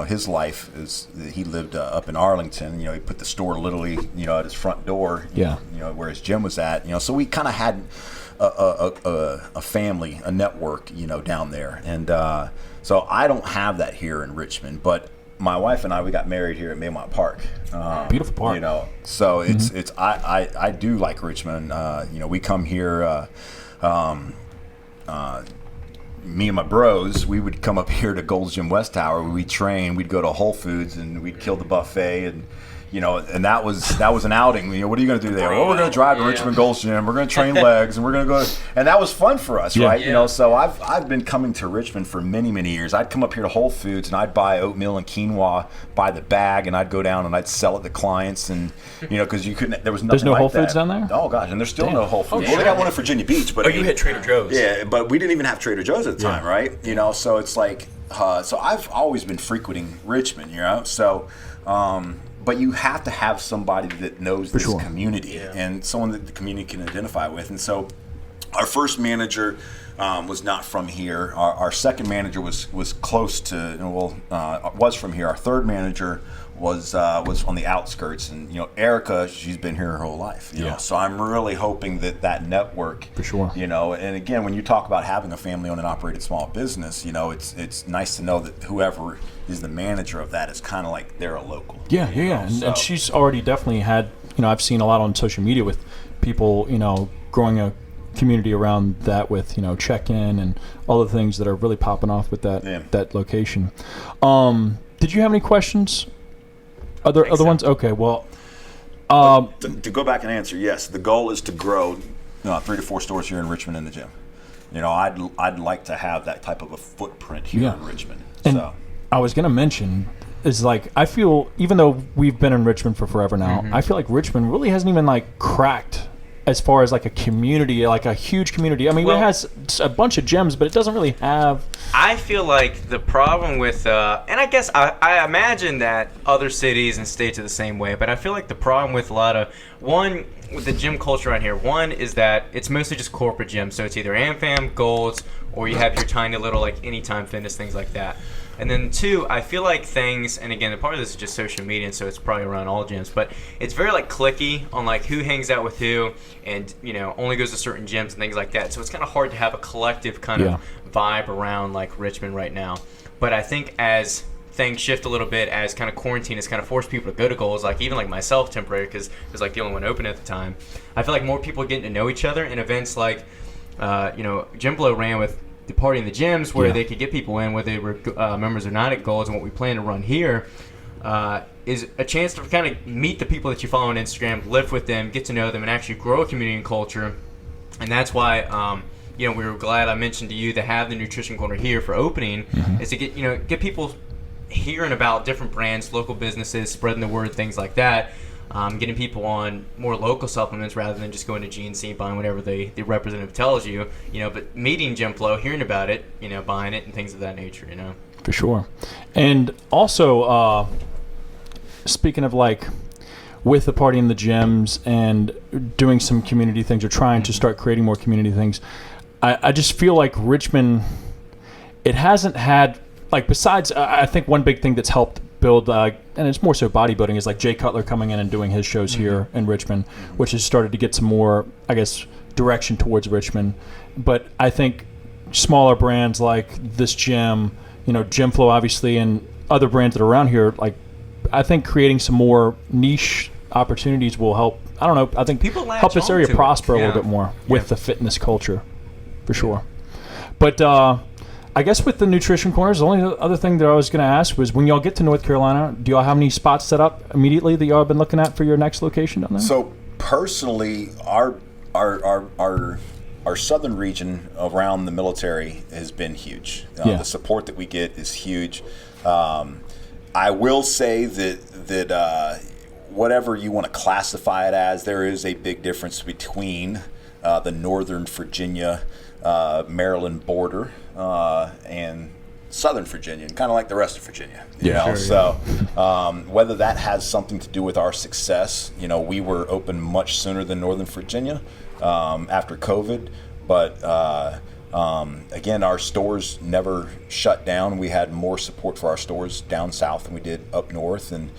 his life. Is he lived up in Arlington. He put the store literally at his front door. Where his gym was at. So we kind of had a family, a network, down there, and so I don't have that here in Richmond. But my wife and we got married here at Maymont Park. Beautiful park. So it's I do like Richmond. We come here. Me and my bros, we would come up here to Gold's Gym West Tower. We'd train. We'd go to Whole Foods and we'd kill the buffet, and and that was an outing. What are you going to do there? Well, we're going to drive to Richmond Gold's Gym. We're going to train legs, and we're going to go. And that was fun for us, right? Yeah. So I've been coming to Richmond for many, many years. I'd come up here to Whole Foods and I'd buy oatmeal and quinoa by the bag, and I'd go down and I'd sell it to clients, and because you couldn't. There was nothing. There's no like Whole that. Foods down there. Oh gosh, and there's still no Whole Foods. Well, they got one in Virginia Beach, but you had Trader Joe's. Yeah, but we didn't even have Trader Joe's at the time, right? So it's like, so I've always been frequenting Richmond, so. But you have to have somebody that knows this community and someone that the community can identify with. And so our first manager was not from here. Our second manager was close to, was from here. Our third manager was on the outskirts. And, Erica, she's been here her whole life. So I'm really hoping that network. For sure. And again, when you talk about having a family-owned and operated small business, it's nice to know that whoever is the manager of that is kind of like they're a local. Yeah. And she's already definitely had, I've seen a lot on social media with people, growing a community around that with, check-in and all the things that are really popping off with that location. Did you have any questions? Other ones? Okay, well. To go back and answer, yes, the goal is to grow 3 to 4 stores here in Richmond in the gym. I'd like to have that type of a footprint here in Richmond. And I was going to mention is I feel, even though we've been in Richmond for forever now, I feel like Richmond really hasn't even cracked as far as a community, a huge community. I mean, it has a bunch of gyms, but it doesn't really have. I feel like the problem with, and I guess I imagine that other cities and states are the same way, but I feel like the problem with with the gym culture around here, one is that it's mostly just corporate gyms. So it's either AmFam, Golds, or you have your tiny little Anytime Fitness, things like that. And then 2, I feel like things, and again, part of this is just social media, and so it's probably around all gyms, but it's very cliquey on who hangs out with who, and only goes to certain gyms and things like that. So it's kind of hard to have a collective kind of vibe around Richmond right now. But I think as things shift a little bit, as kind of quarantine has kind of forced people to go to Goals, even myself temporarily, because it was the only one open at the time. I feel like more people are getting to know each other, and events GymFlo ran with the party in the gyms where they could get people in, whether they were members or not at Goals, and what we plan to run here is a chance to kind of meet the people that you follow on Instagram, live with them, get to know them, and actually grow a community and culture. And that's why we were glad I mentioned to you to have the Nutrition Corner here for opening, is to get people hearing about different brands, local businesses, spreading the word, things like that. Getting people on more local supplements rather than just going to GNC and buying whatever the representative tells you, but meeting GymFlo, hearing about it, buying it and things of that nature, For sure. And also, speaking of with the party in the gyms and doing some community things or trying to start creating more community things, I just feel like Richmond, it hasn't had, besides, I think one big thing that's helped build, and it's more so bodybuilding, is Jay Cutler coming in and doing his shows here in Richmond, which has started to get some more, I guess, direction towards Richmond. But I think smaller brands like this gym, GymFlo obviously, and other brands that are around here, I think creating some more niche opportunities will help. I don't know. I think people help this area prosper a little bit more with the fitness culture, for sure. But I guess with the Nutrition Corners, the only other thing that I was going to ask was, when y'all get to North Carolina, do y'all have any spots set up immediately that y'all have been looking at for your next location down there? So personally, our southern region around the military has been huge. The support that we get is huge. I will say that whatever you want to classify it as, there is a big difference between the Northern Virginia, Maryland border and Southern Virginia, and kind of like the rest of Virginia. So whether that has something to do with our success, we were open much sooner than Northern Virginia after COVID, but again, our stores never shut down. We had more support for our stores down south than we did up north, and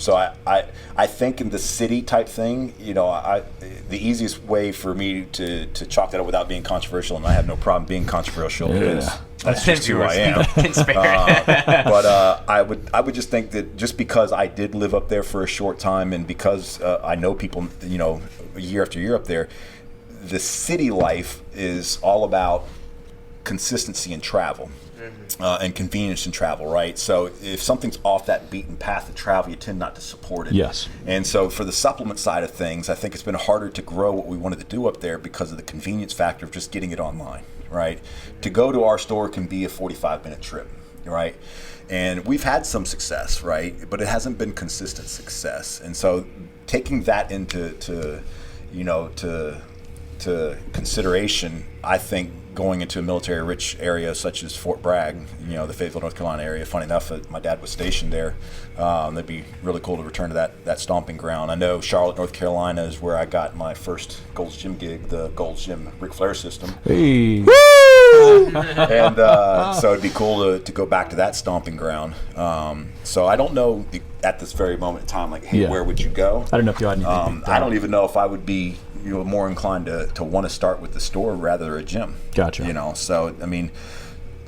so I think in the city type thing, the easiest way for me to chalk that up without being controversial, and I have no problem being controversial because that's just who I am. But I would just think that just because I did live up there for a short time, and because I know people, year after year up there, the city life is all about consistency in travel. And convenience in travel, right? So if something's off that beaten path of travel, you tend not to support it. Yes. And so for the supplement side of things, I think it's been harder to grow what we wanted to do up there because of the convenience factor of just getting it online, right? To go to our store can be a 45-minute trip, right? And we've had some success, right? But it hasn't been consistent success. And so taking that into consideration, I think going into a military-rich area such as Fort Bragg, the Fayetteville, North Carolina area. Funny enough, my dad was stationed there. That'd be really cool to return to that stomping ground. I know Charlotte, North Carolina is where I got my first Gold's Gym gig, the Gold's Gym Ric Flair system. Hey. And so it'd be cool to go back to that stomping ground. So I don't know at this very moment in time, where would you go? I don't know if you had anything. I don't even know if I would be more inclined to want to start with the store rather than a gym. Gotcha. So I mean,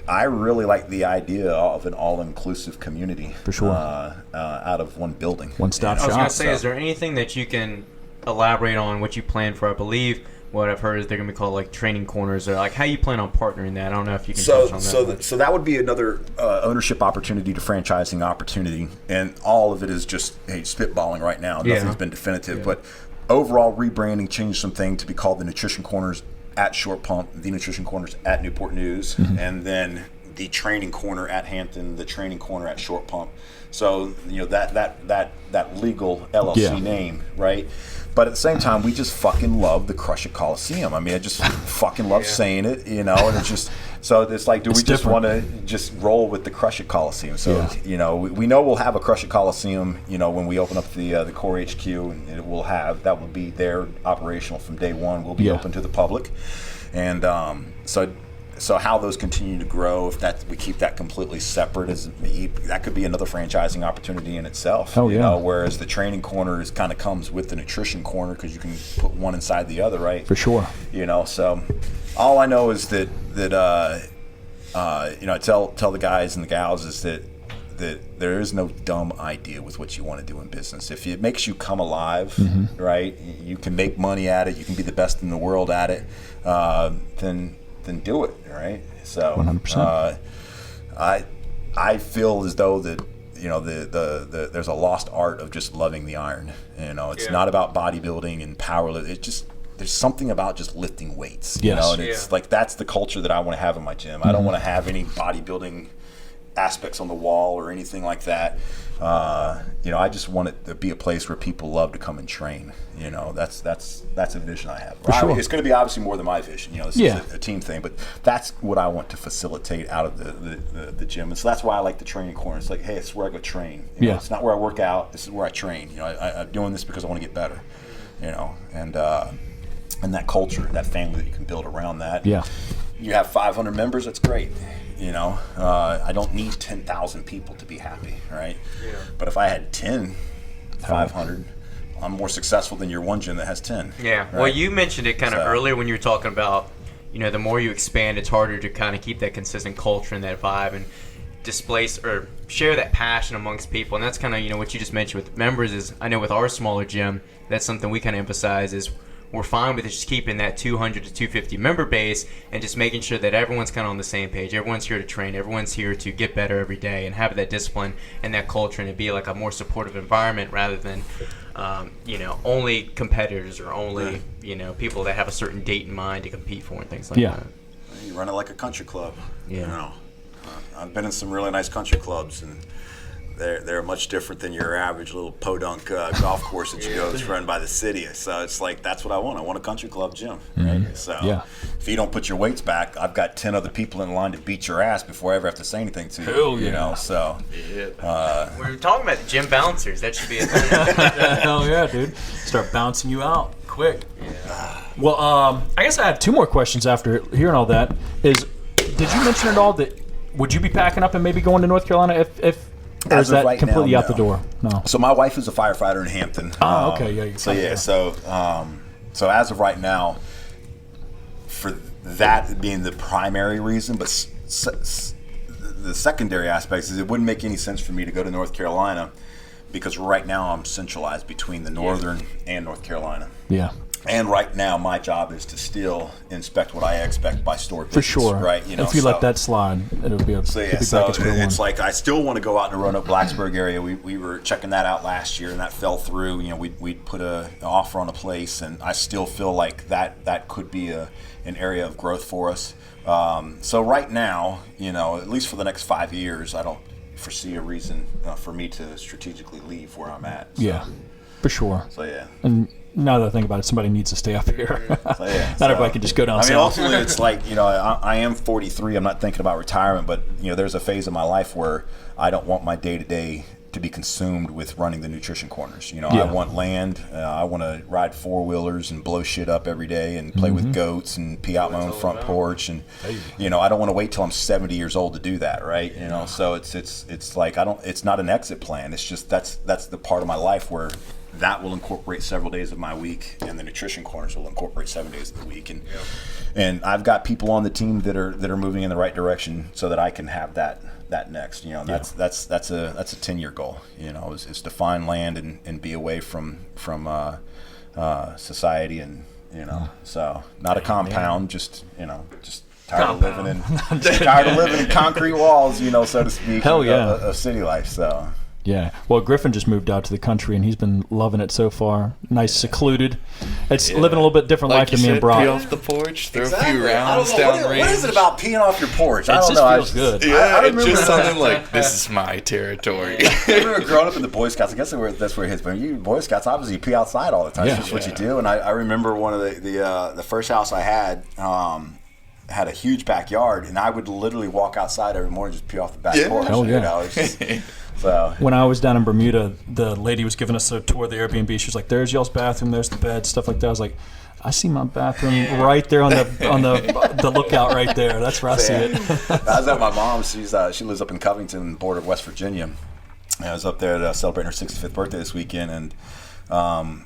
I really like the idea of an all-inclusive community. For sure. Out of one building. One-stop shop. I was going to say, is there anything that you can elaborate on what you plan for? I believe what I've heard is they're going to be called like training corners, or like how you plan on partnering that. I don't know if you can touch on that. So that would be another ownership opportunity to franchising opportunity, and all of it is just spitballing right now. Nothing's been definitive, but overall rebranding, change something to be called the Nutrition Corners at Short Pump, the Nutrition Corners at Newport News, and then the Training Corner at Hampton, the Training Corner at Short Pump. So that legal LLC name, right? But at the same time, we just fucking love the Crush It Coliseum. I mean, I just fucking love saying it, and it's just so it's like, do we just want to just roll with the Crush It Coliseum? So we know we'll have a Crush It Coliseum, when we open up the core HQ, and that will be there operational from day one. We'll be open to the public, and so how those continue to grow, if we keep that completely separate, that could be another franchising opportunity in itself. Whereas the Training Corner kind of comes with the Nutrition Corner, because you can put one inside the other, right? For sure. So all I know is that I tell the guys and the gals is that there is no dumb idea with what you want to do in business. If it makes you come alive, right? You can make money at it. You can be the best in the world at it. Then do it, right? So 100%. I feel as though that there's a lost art of just loving the iron. It's not about bodybuilding and powerlifting. It just there's something about just lifting weights. And it's like that's the culture that I want to have in my gym. I don't want to have any bodybuilding aspects on the wall or anything like that. I just want it to be a place where people love to come and train. That's a vision I have. Sure. It's going to be obviously more than my vision. This is a team thing, but that's what I want to facilitate out of the gym. And so that's why I like the Training Corner. It's like, hey, it's where I go train. It's not where I work out. This is where I train. I'm doing this because I want to get better. And that culture, that family that you can build around that. Yeah. You have 500 members. That's great. I don't need 10,000 people to be happy, right? But if I had 500, I'm more successful than your one gym that has 10. Yeah. Right? Well, you mentioned it kind of earlier when you were talking about, the more you expand, it's harder to kind of keep that consistent culture and that vibe and displace or share that passion amongst people. And that's kind of, what you just mentioned with members is, I know with our smaller gym, that's something we kind of emphasize is we're fine with just keeping that 200 to 250 member base and just making sure that everyone's kind of on the same page. Everyone's here to train. Everyone's here to get better every day and have that discipline and that culture, and it be like a more supportive environment rather than, only competitors or only, people that have a certain date in mind to compete for and things like that. You run it like a country club. I've been in some really nice country clubs, and they're much different than your average little podunk golf course that you go that's run by the city. So it's like, that's what I want. I want a country club gym. Right? So if you don't put your weights back, I've got 10 other people in line to beat your ass before I ever have to say anything to you. So we're talking about the gym bouncers. That should be a thing. Hell yeah, dude. Start bouncing you out quick. Well, I guess I have two more questions after hearing all that. Did you mention at all that would you be packing up and maybe going to North Carolina if or is that completely out the door? No. So my wife is a firefighter in Hampton. Oh, okay. Yeah. So as of right now, for that being the primary reason, but the secondary aspects is it wouldn't make any sense for me to go to North Carolina because right now I'm centralized between the Northern and North Carolina. Yeah. And right now, my job is to still inspect what I expect by store visits. For sure, right? If you let that slide, it'll be a so it's like I still want to go out in the Roanoke Blacksburg area. We were checking that out last year, and that fell through. We put an offer on a place, and I still feel like that could be an area of growth for us. So right now, at least for the next 5 years, I don't foresee a reason for me to strategically leave where I'm at. So. Yeah, for sure. So and now that I think about it, somebody needs to stay up here. Not everybody can just go down south. Ultimately, it's like, I am 43. I'm not thinking about retirement, but, there's a phase of my life where I don't want my day-to-day to be consumed with running the Nutrition Corners. I want land. I want to ride four-wheelers and blow shit up every day and play with goats and pee out my own front porch. And, I don't want to wait till I'm 70 years old to do that, right? So it's like it's not an exit plan. It's just that's the part of my life where that will incorporate several days of my week, and the Nutrition Corners will incorporate 7 days of the week. And I've got people on the team that are moving in the right direction so that I can have that next. That's a 10-year goal. Is to find land and be away from society and you know. So not a compound, just tired of living in concrete walls, you know, so to speak. Hell yeah. Of city life. So. Yeah. Well, Griffin just moved out to the country, and he's been loving it so far. Nice, secluded. It's living a little bit different life than me and Brock. Pee off the porch, throw a few rounds down range. What is it about peeing off your porch? I don't just know. feels good. Yeah, it's just something like, this is my territory. I remember growing up in the Boy Scouts. I guess that's where it hits. But you Boy Scouts, obviously, you pee outside all the time. Yeah. That's just what you do. And I remember one of the first house I had a huge backyard, and I would literally walk outside every morning just pee off the back porch. Hell yeah. You know, it's just, so. When I was down in Bermuda, the lady was giving us a tour of the Airbnb. She was like, "There's y'all's bathroom. There's the bed, stuff like that." I was like, "I see my bathroom right there on the lookout right there. That's where I see it." I was at my mom's. She lives up in Covington, border of West Virginia. And I was up there to celebrate her 65th birthday this weekend, and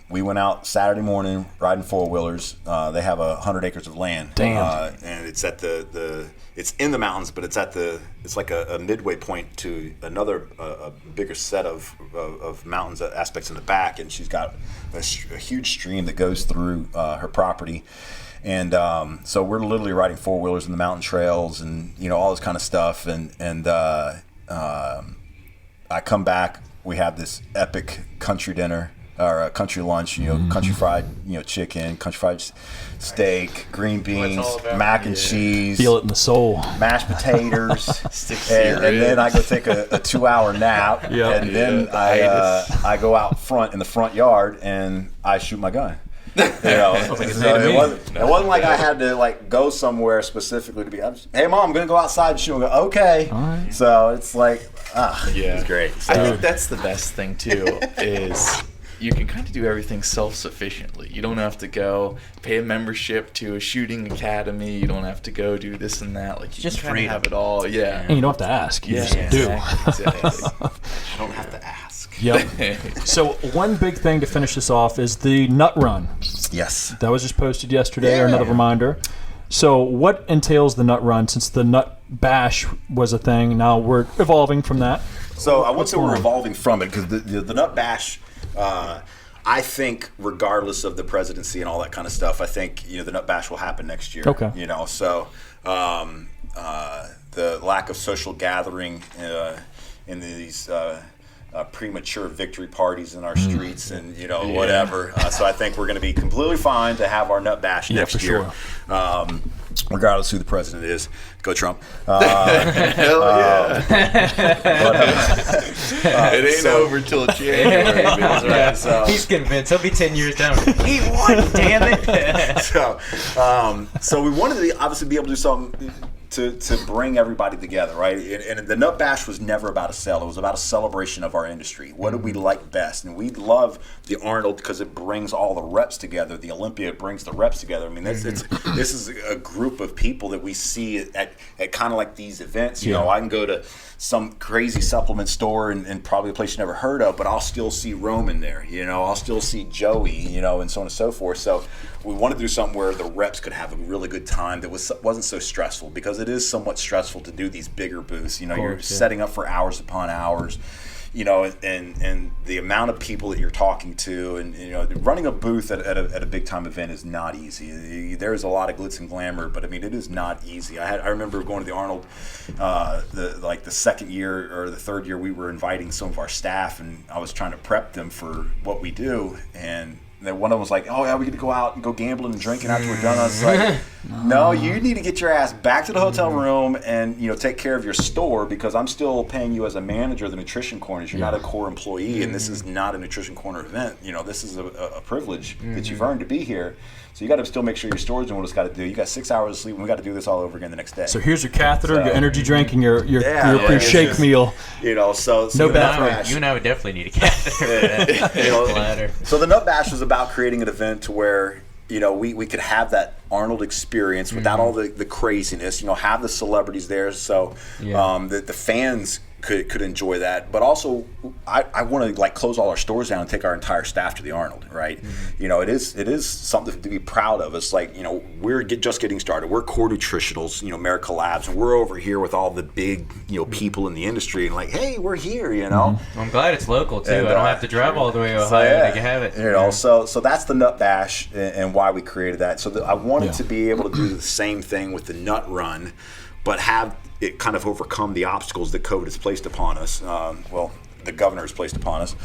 we went out Saturday morning riding 4-wheelers. They have 100 acres of land. Damn. And it's at it's in the mountains, but it's like a midway point to another a bigger set of mountains aspects in the back. And she's got a huge stream that goes through her property. And so we're literally riding 4-wheelers in the mountain trails and, you know, all this kind of stuff. And I come back, we have this epic country dinner. Or a country lunch, you know, country fried, you know, chicken, country fried steak, green beans, mac and cheese. Feel it in the soul. Mashed potatoes, and then I go take a 2-hour nap, and then I go out front in the front yard and I shoot my gun. You know, it wasn't like I had to like go somewhere specifically to be. Hey, Mom, I'm gonna go outside and shoot. I go, okay. All right. So it's like, it's great. So. I think that's the best thing too. Is you can kind of do everything self-sufficiently. You don't have to go pay a membership to a shooting academy. You don't have to go do this and that. Like, you just kind of have it all. Yeah. And you don't have to ask. You just do. Exactly. You don't have to ask. Yep. So one big thing to finish this off is the nut run. Yes. That was just posted yesterday, or another reminder. So what entails the nut run? Since the nut bash was a thing, now we're evolving from that. So I wouldn't say we're evolving from it, because the nut bash, I think, regardless of the presidency and all that kind of stuff, I think, you know, the nut bash will happen next year. Okay. You know, so the lack of social gathering in these premature victory parties in our streets and, you know, whatever. So I think we're going to be completely fine to have our nut bash next year. Sure. Regardless who the president is. Go Trump. Hell yeah. It ain't over till January. Right? So. He's convinced. He'll be 10 years down. He won, damn it. So we wanted to obviously be able to do something to bring everybody together, right? And the Nut Bash was never about a sale. It was about a celebration of our industry. What did we like best? And we love the Arnold because it brings all the reps together. The Olympia brings the reps together. I mean, this is a group of people that we see at kind of like these events. You know, I can go to some crazy supplement store and probably a place you never heard of, but I'll still see Roman there. You know, I'll still see Joey, you know, and so on and so forth. So we wanted to do something where the reps could have a really good time that wasn't so stressful, because it is somewhat stressful to do these bigger booths. You know, you're setting up for hours upon hours, you know, and the amount of people that you're talking to, and, you know, running a booth at a big time event is not easy. There's a lot of glitz and glamour, but I mean, it is not easy. I remember going to the Arnold, the second year or the third year, we were inviting some of our staff, and I was trying to prep them for what we do, and then one of them was like, "Oh yeah, we get to go out and go gambling and drinking after we're done." I was like, "No, you need to get your ass back to the hotel room and, you know, take care of your store, because I'm still paying you as a manager of the nutrition corners. You're not a core employee, and this is not a nutrition corner event. You know, this is a privilege that you've earned to be here. So you got to still make sure your store's doing what it's got to do. You got 6 hours of sleep, and we got to do this all over again the next day." So here's your catheter, your energy drink, and your pre-shake meal. You know, so no bathroom. You and I would definitely need a catheter. You know, so the Nut Bash was about creating an event to where, you know, we could have that Arnold experience without all the craziness. You know, have the celebrities there, so that the fans could enjoy that, but also I want to like close all our stores down and take our entire staff to the Arnold, right? You know, it is something to be proud of. It's like, you know, we're just getting started. We're core nutritionals, you know, America Labs, and we're over here with all the big, you know, people in the industry, and like, hey, we're here, you know. Well, I'm glad it's local too. And, I don't have to drive all the way to Ohio to have it. You know, so that's the Nut Bash and why we created that. So I wanted to be able to do the same thing with the Nut Run, but have it kind of overcome the obstacles that COVID has placed upon us. Well, the governor has placed upon us.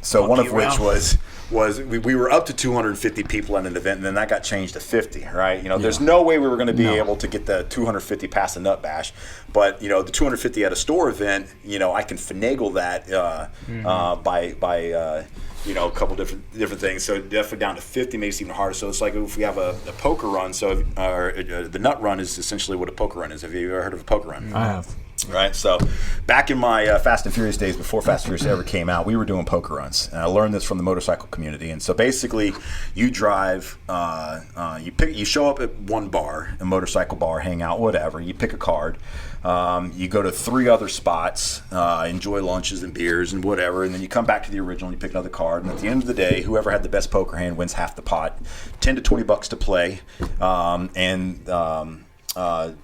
So one of which was we were up to 250 people at an event, and then that got changed to 50, right? You know, there's no way we were going to be able to get the 250 past the Nut Bash, but, you know, the 250 at a store event, you know, I can finagle that by you know, a couple different things. So definitely down to 50 makes it even harder. So it's like if we have a poker run, so the Nut Run is essentially what a poker run is. Have you ever heard of a poker run? I have. Right, so back in my Fast and Furious days, before Fast and Furious ever came out, we were doing poker runs, and I learned this from the motorcycle community. And so basically, you drive, you show up at one bar, a motorcycle bar, hang out, whatever. You pick a card, you go to 3 other spots, enjoy lunches and beers and whatever, and then you come back to the original and you pick another card. And at the end of the day, whoever had the best poker hand wins half the pot, $10 to $20 to play,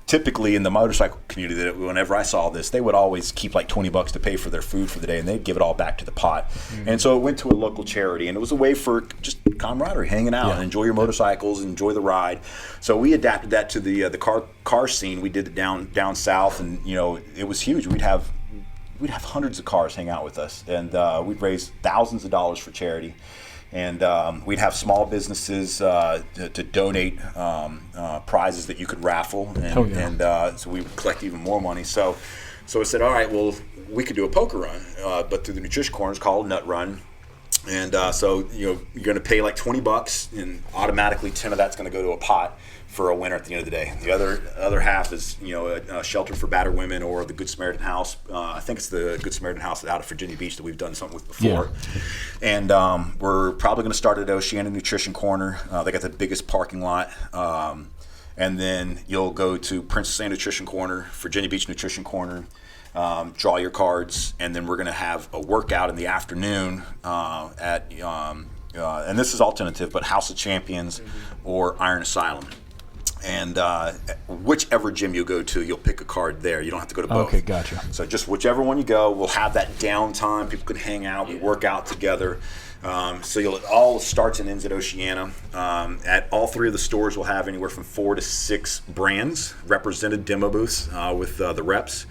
typically in the motorcycle community, that whenever I saw this, they would always keep like $20 to pay for their food for the day, and they'd give it all back to the pot. And so it went to a local charity, and it was a way for just camaraderie, hanging out and enjoy your motorcycles, enjoy the ride. So we adapted that to the car scene. We did it down south, and you know, it was huge. We'd have hundreds of cars hang out with us, and we'd raise thousands of dollars for charity. And we'd have small businesses to donate prizes that you could raffle, and so we would collect even more money. So I said, all right, well, we could do a poker run, but through the nutrition corner. It's called Nut Run. And so, you know, you're going to pay like $20, and automatically 10 of that's going to go to a pot for a winner at the end of the day. The other half is, you know, a shelter for battered women, or the Good Samaritan House. I think it's the Good Samaritan House out of Virginia Beach that we've done something with before. And we're probably going to start at Oceana Nutrition Corner. They got the biggest parking lot. And then you'll go to Princess Anne Nutrition Corner, Virginia Beach Nutrition Corner. Draw your cards, and then we're going to have a workout in the afternoon at and this is alternative, but House of Champions or Iron Asylum. And whichever gym you go to, you'll pick a card there. You don't have to go to both. Okay, gotcha. So just whichever one you go, we'll have that downtime. People can hang out, we work out together. So it all starts and ends at Oceana. At all 3 of the stores, we'll have anywhere from 4 to 6 brands represented, demo booths with the reps.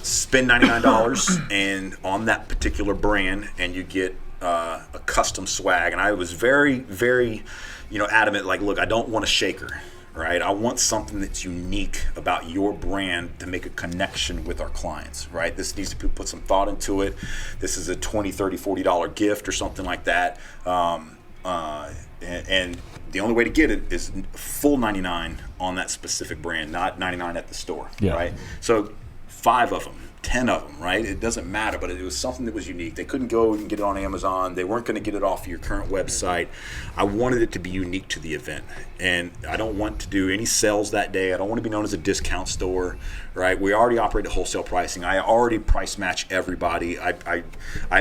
Spend $99 and on that particular brand, and you get a custom swag. And I was very, very, you know, adamant. Like, look, I don't want a shaker, right? I want something that's unique about your brand to make a connection with our clients, right? This needs to put some thought into it. This is a $20, $30, $40 gift or something like that. And the only way to get it is full 99 on that specific brand, not 99 at the store, right? So 5 of them, 10 of them, right? It doesn't matter, but it was something that was unique. They couldn't go and get it on Amazon. They weren't going to get it off your current website. I wanted it to be unique to the event, and I don't want to do any sales that day. I don't want to be known as a discount store, right? We already operate at wholesale pricing. I already price match everybody. I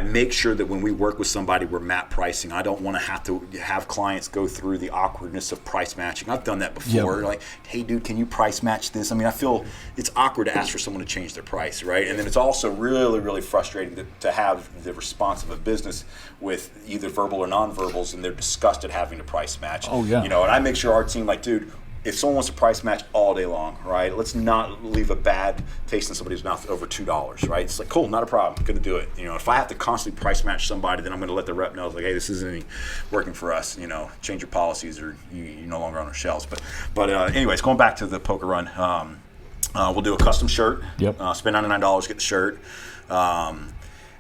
make sure that when we work with somebody, we're MAP pricing. I don't want to have clients go through the awkwardness of price matching. I've done that before. Like, hey, dude, can you price match this? I mean, I feel it's awkward to ask for someone to change their price, right? And then it's also really, really frustrating to have the response of a business with either verbal or nonverbals, and they're disgusted having to price match. Oh, yeah. You know, and I make sure our team, like, dude, if someone wants to price match all day long, right, let's not leave a bad taste in somebody's mouth over $2, right? It's like, cool, not a problem, I'm going to do it. You know, if I have to constantly price match somebody, then I'm going to let the rep know, like, hey, this isn't working for us. You know, change your policies, or you're no longer on our shelves. But anyways, going back to the poker run, we'll do a custom shirt. Spend $99, get the shirt.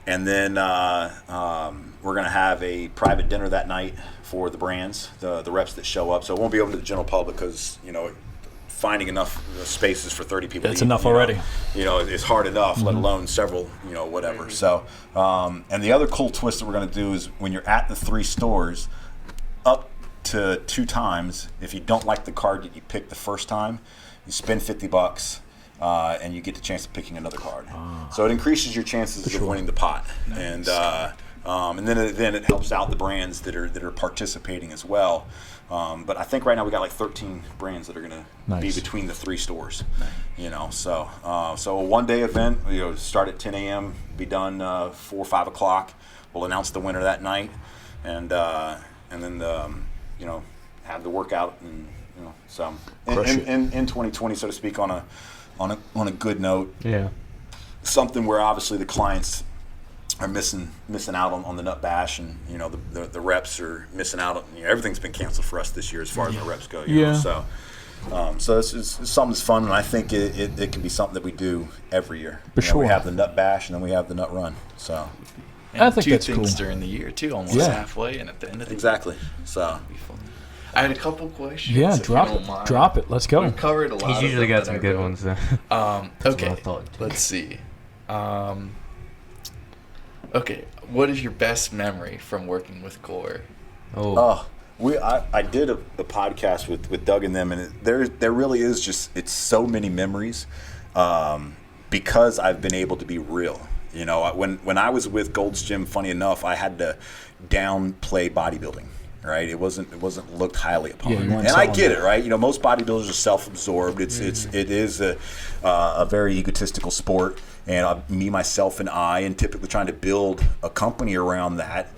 And then we're going to have a private dinner that night for the brands, the reps that show up. So it won't be open to the general public because, you know, finding enough spaces for 30 people. That's enough already. You know, it's hard enough, let alone several, you know, whatever. So, and the other cool twist that we're going to do is when you're at the 3 stores, up to 2 times, if you don't like the card that you picked the first time, you spend $50. and you get the chance of picking another card. So it increases your chances of winning the pot, and then it helps out the brands that are participating as well. But I think right now we got like 13 brands that are going to be between the 3 stores. So a one-day event. Start at 10 a.m., be done 4 or 5 o'clock. We'll announce the winner that night, and then have the workout and in 2020, so to speak, on a good note. Yeah. Something where obviously the clients are missing out on the nut bash, and the reps are missing out on, everything's been canceled for us this year as far as the reps go. So this is something that's fun, and I think it can be something that we do every year. For sure. We have the nut bash, and then we have the nut run. So and I think 2 that's things cool. during the year too, almost halfway, and at the end of the exactly. year. So Be fun. I had a couple questions. Yeah, if you don't mind. drop it. Let's go. We've covered a lot. He's usually of them got some that I good wrote. ones. Okay, what I thought. let's see. Okay, what is your best memory from working with Core? I did a podcast with Doug and them, and there really is just, it's so many memories because I've been able to be real. When I was with Gold's Gym, funny enough, I had to downplay bodybuilding. Right, it wasn't looked highly upon, and I get it. Right, most bodybuilders are self-absorbed. It is a very egotistical sport, and me, myself, and I, and typically trying to build a company around that.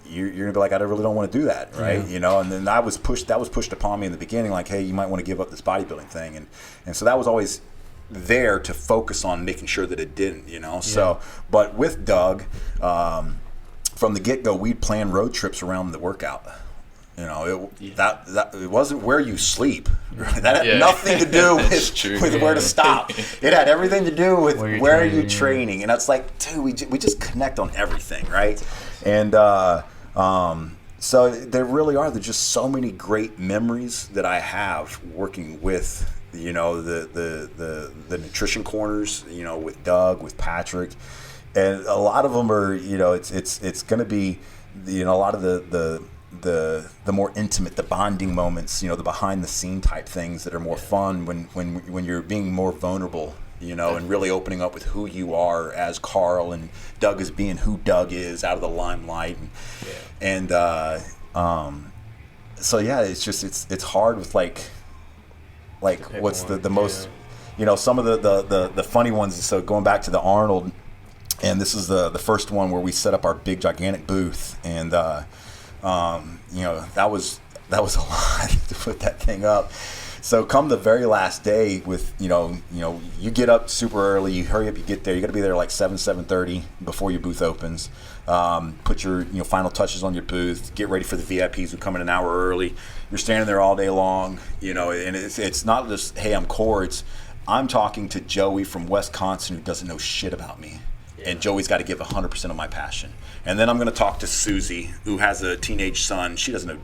You're gonna be like, I really don't want to do that, right? And then that was pushed upon me in the beginning, like, hey, you might want to give up this bodybuilding thing, and so that was always there to focus on making sure that it didn't, So, but with Doug. From the get-go, we'd plan road trips around the workout. It wasn't where you sleep. Right? That had nothing to do with where to stop. It had everything to do with where you're training. And it's like, dude, we just connect on everything, right? And so there really are. There's just so many great memories that I have working with, the nutrition corners, with Doug, with Patrick. And a lot of them are, it's going to be, a lot of the more intimate, the bonding moments, the behind the scene type things that are more fun when you're being more vulnerable, and really opening up with who you are as Carl, and Doug is being who Doug is out of the limelight, so it's just it's hard with like what's the most, some of the funny ones. So going back to the Arnold. And this is the first one where we set up our big gigantic booth, and that was a lot to put that thing up. So come the very last day, with you get up super early, you hurry up, you get there, you got to be there like 7:30 before your booth opens. Put your final touches on your booth, get ready for the VIPs who come in an hour early. You're standing there all day long, and it's not just, hey, I'm Core. I'm talking to Joey from Wisconsin who doesn't know shit about me. And Joey's got to give 100% of my passion. And then I'm going to talk to Susie, who has a teenage son. She doesn't know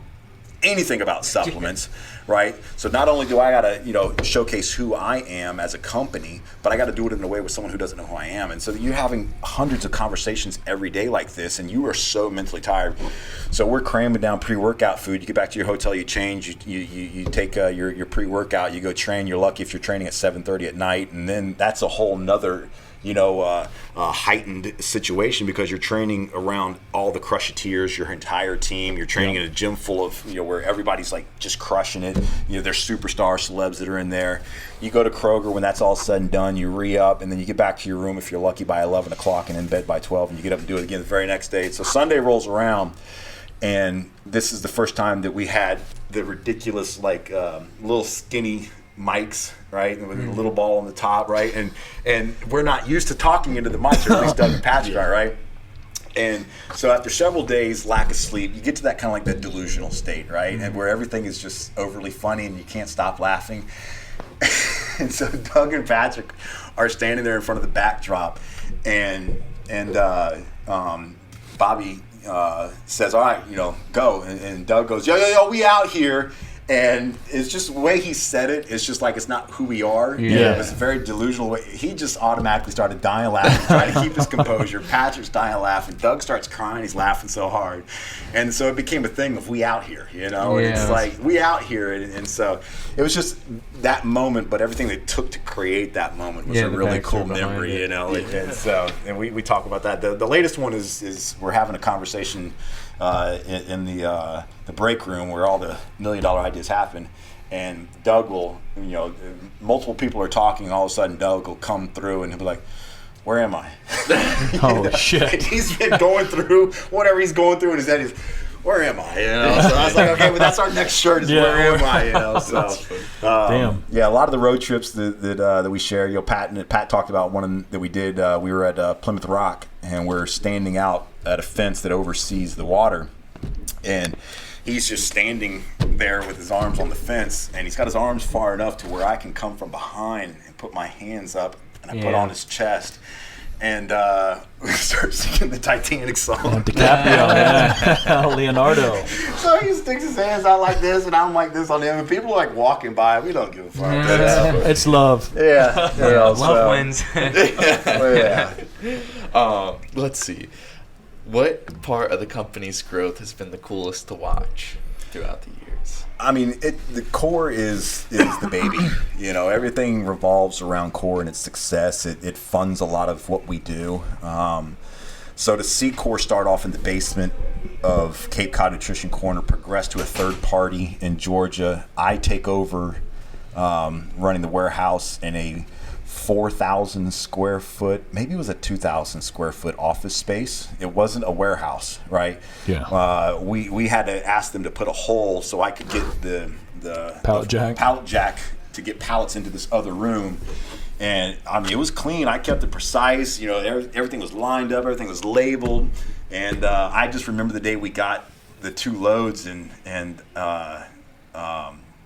anything about supplements, right? So not only do I got to, showcase who I am as a company, but I got to do it in a way with someone who doesn't know who I am. And so you're having hundreds of conversations every day like this, and you are so mentally tired. So we're cramming down pre-workout food. You get back to your hotel, you change, you take your pre-workout, you go train. You're lucky if you're training at 7:30 at night, and then that's a whole nother heightened situation, because you're training around all the crusheteers, your entire team. You're training in a gym full of, where everybody's like just crushing it. There's superstar celebs that are in there. You go to Kroger when that's all said and done, you re-up, and then you get back to your room if you're lucky by 11 o'clock and in bed by 12, and you get up and do it again the very next day. So Sunday rolls around, and this is the first time that we had the ridiculous little skinny mics, right, with a little ball on the top, right, and we're not used to talking into the mics, or at least Doug and Patrick are, right? And so after several days lack of sleep, you get to that kind of like that delusional state, right, and where everything is just overly funny and you can't stop laughing. And so Doug and Patrick are standing there in front of the backdrop, and Bobby says, all right, go, and Doug goes, yo, we out here. And it's just the way he said it. It's just like it's not who we are. Yeah. It was a very delusional way. He just automatically started dying laughing, trying to keep his composure. Patrick's dying laughing. Doug starts crying. He's laughing so hard. And so it became a thing of we out here, you know? And it's like we out here. And so it was just that moment, but everything they took to create that moment was a really cool memory, you know? And so we talk about that. The latest one is we're having a conversation in the break room where all the $1 million ideas happen, and Doug will, multiple people are talking, and all of a sudden Doug will come through and he'll be like, "Where am I?" Oh shit! He's been going through whatever he's going through in his head. He's, "Where am I?" So I was like, "Okay, well that's our next shirt. Is where am I?" So damn. Yeah, a lot of the road trips that we share. Pat talked about one that we did. We were at Plymouth Rock, and we're standing out at a fence that oversees the water, and he's just standing there with his arms on the fence, and he's got his arms far enough to where I can come from behind and put my hands up, and I put on his chest. And we start singing the Titanic song. DiCaprio, Leonardo. So he sticks his hands out like this, and I'm like this on him. And people are like walking by. We don't give a fuck. It's love. Yeah. Love wins. Let's see. What part of the company's growth has been the coolest to watch throughout the years? I mean, the core is the baby. Everything revolves around core and its success. It funds a lot of what we do. So to see core start off in the basement of Cape Cod Nutrition Corner, progress to a third party in Georgia, I take over running the warehouse in a 4,000 square foot, maybe it was a 2,000 square foot office space. It wasn't a warehouse, right? Yeah. We had to ask them to put a hole so I could get the pallet jack to get pallets into this other room. And I mean, it was clean. I kept it precise. Everything was lined up. Everything was labeled. And I just remember the day we got the 2 loads and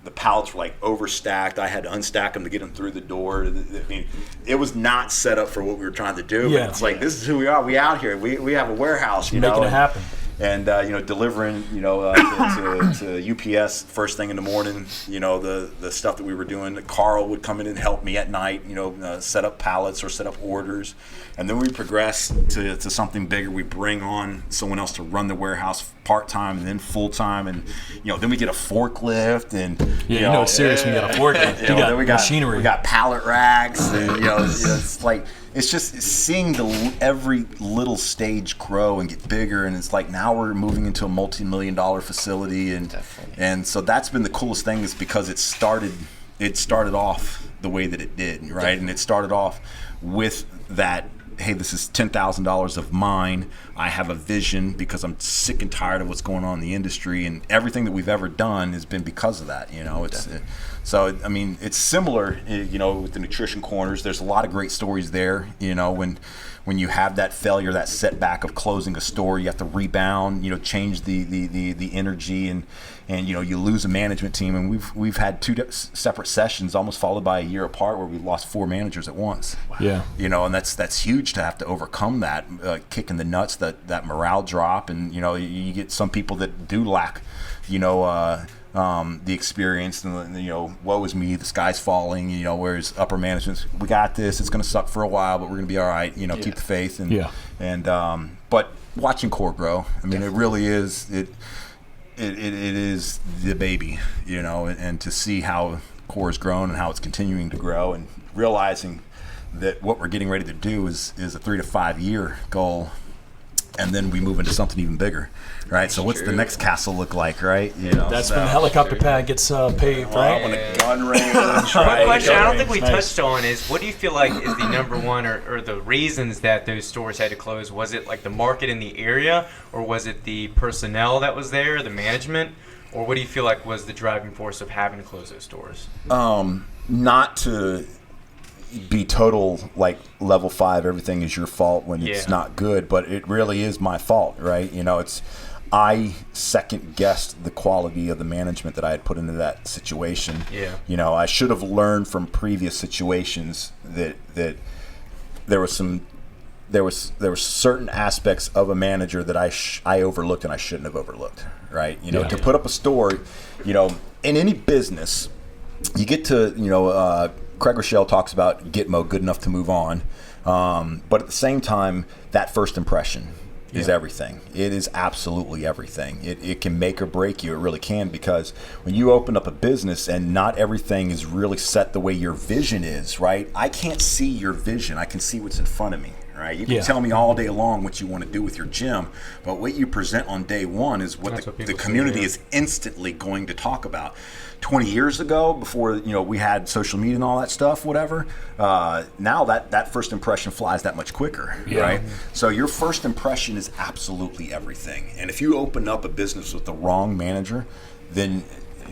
the pallets were like overstacked. I had to unstack them to get them through the door. I mean, it was not set up for what we were trying to do. Yeah. But it's like, this is who we are. We out here. We have a warehouse, Making it happen. And delivering, to UPS first thing in the morning. The stuff that we were doing. Carl would come in and help me at night. Set up pallets or set up orders, and then we progress to something bigger. We bring on someone else to run the warehouse part time and then full time, and then we get a forklift and it's serious when you got a forklift. You got machinery. We got pallet racks, and it's like. It's just seeing every little stage grow and get bigger, and it's like now we're moving into a multi-million-dollar facility, and so that's been the coolest thing is because it started off the way that it did, right? Definitely. And it started off with that. Hey, this is $10,000 of mine. I have a vision because I'm sick and tired of what's going on in the industry, and everything that we've ever done has been because of that. So I mean, it's similar. With the nutrition corners, there's a lot of great stories there. When you have that failure, that setback of closing a store, you have to rebound. Change the energy, and you lose a management team. And we've had 2 separate sessions, almost followed by a year apart, where we've lost 4 managers at once. Wow. Yeah. And that's huge to have to overcome that, kick in the nuts, that morale drop, and you get some people that do lack, the experience, and woe is me, the sky's falling, whereas upper management, we got this, it's going to suck for a while, but we're going to be all right, keep the faith, but watching core grow, I mean, Definitely. It really is, it is the baby, and to see how core has grown and how it's continuing to grow, and realizing that what we're getting ready to do is a 3 to 5 year goal, and then we move into something even bigger, right? So what's the next castle look like, right? That's when the helicopter pad gets paved, right? When a gun range, One question I don't think we touched on is, what do you feel like is the number one or the reasons that those stores had to close? Was it like the market in the area, or was it the personnel that was there, the management, or what do you feel like was the driving force of having to close those stores? Not to be total like level 5 everything is your fault when it's not good, but it really is my fault, right? I second guessed the quality of the management that I had put into that situation. I should have learned from previous situations that there were certain aspects of a manager that I overlooked and I shouldn't have overlooked, right? To put up a store, in any business, you get to, Craig Rochelle talks about Gitmo, good enough to move on. But at the same time, that first impression is everything. It is absolutely everything. It can make or break you. It really can, because when you open up a business and not everything is really set the way your vision is, right? I can't see your vision. I can see what's in front of me, right? You can tell me all day long what you want to do with your gym, but what you present on day one is what the community is instantly going to talk about. 20 years ago, before we had social media and all that stuff, whatever, now that first impression flies that much quicker, right? So your first impression is absolutely everything. And if you open up a business with the wrong manager, then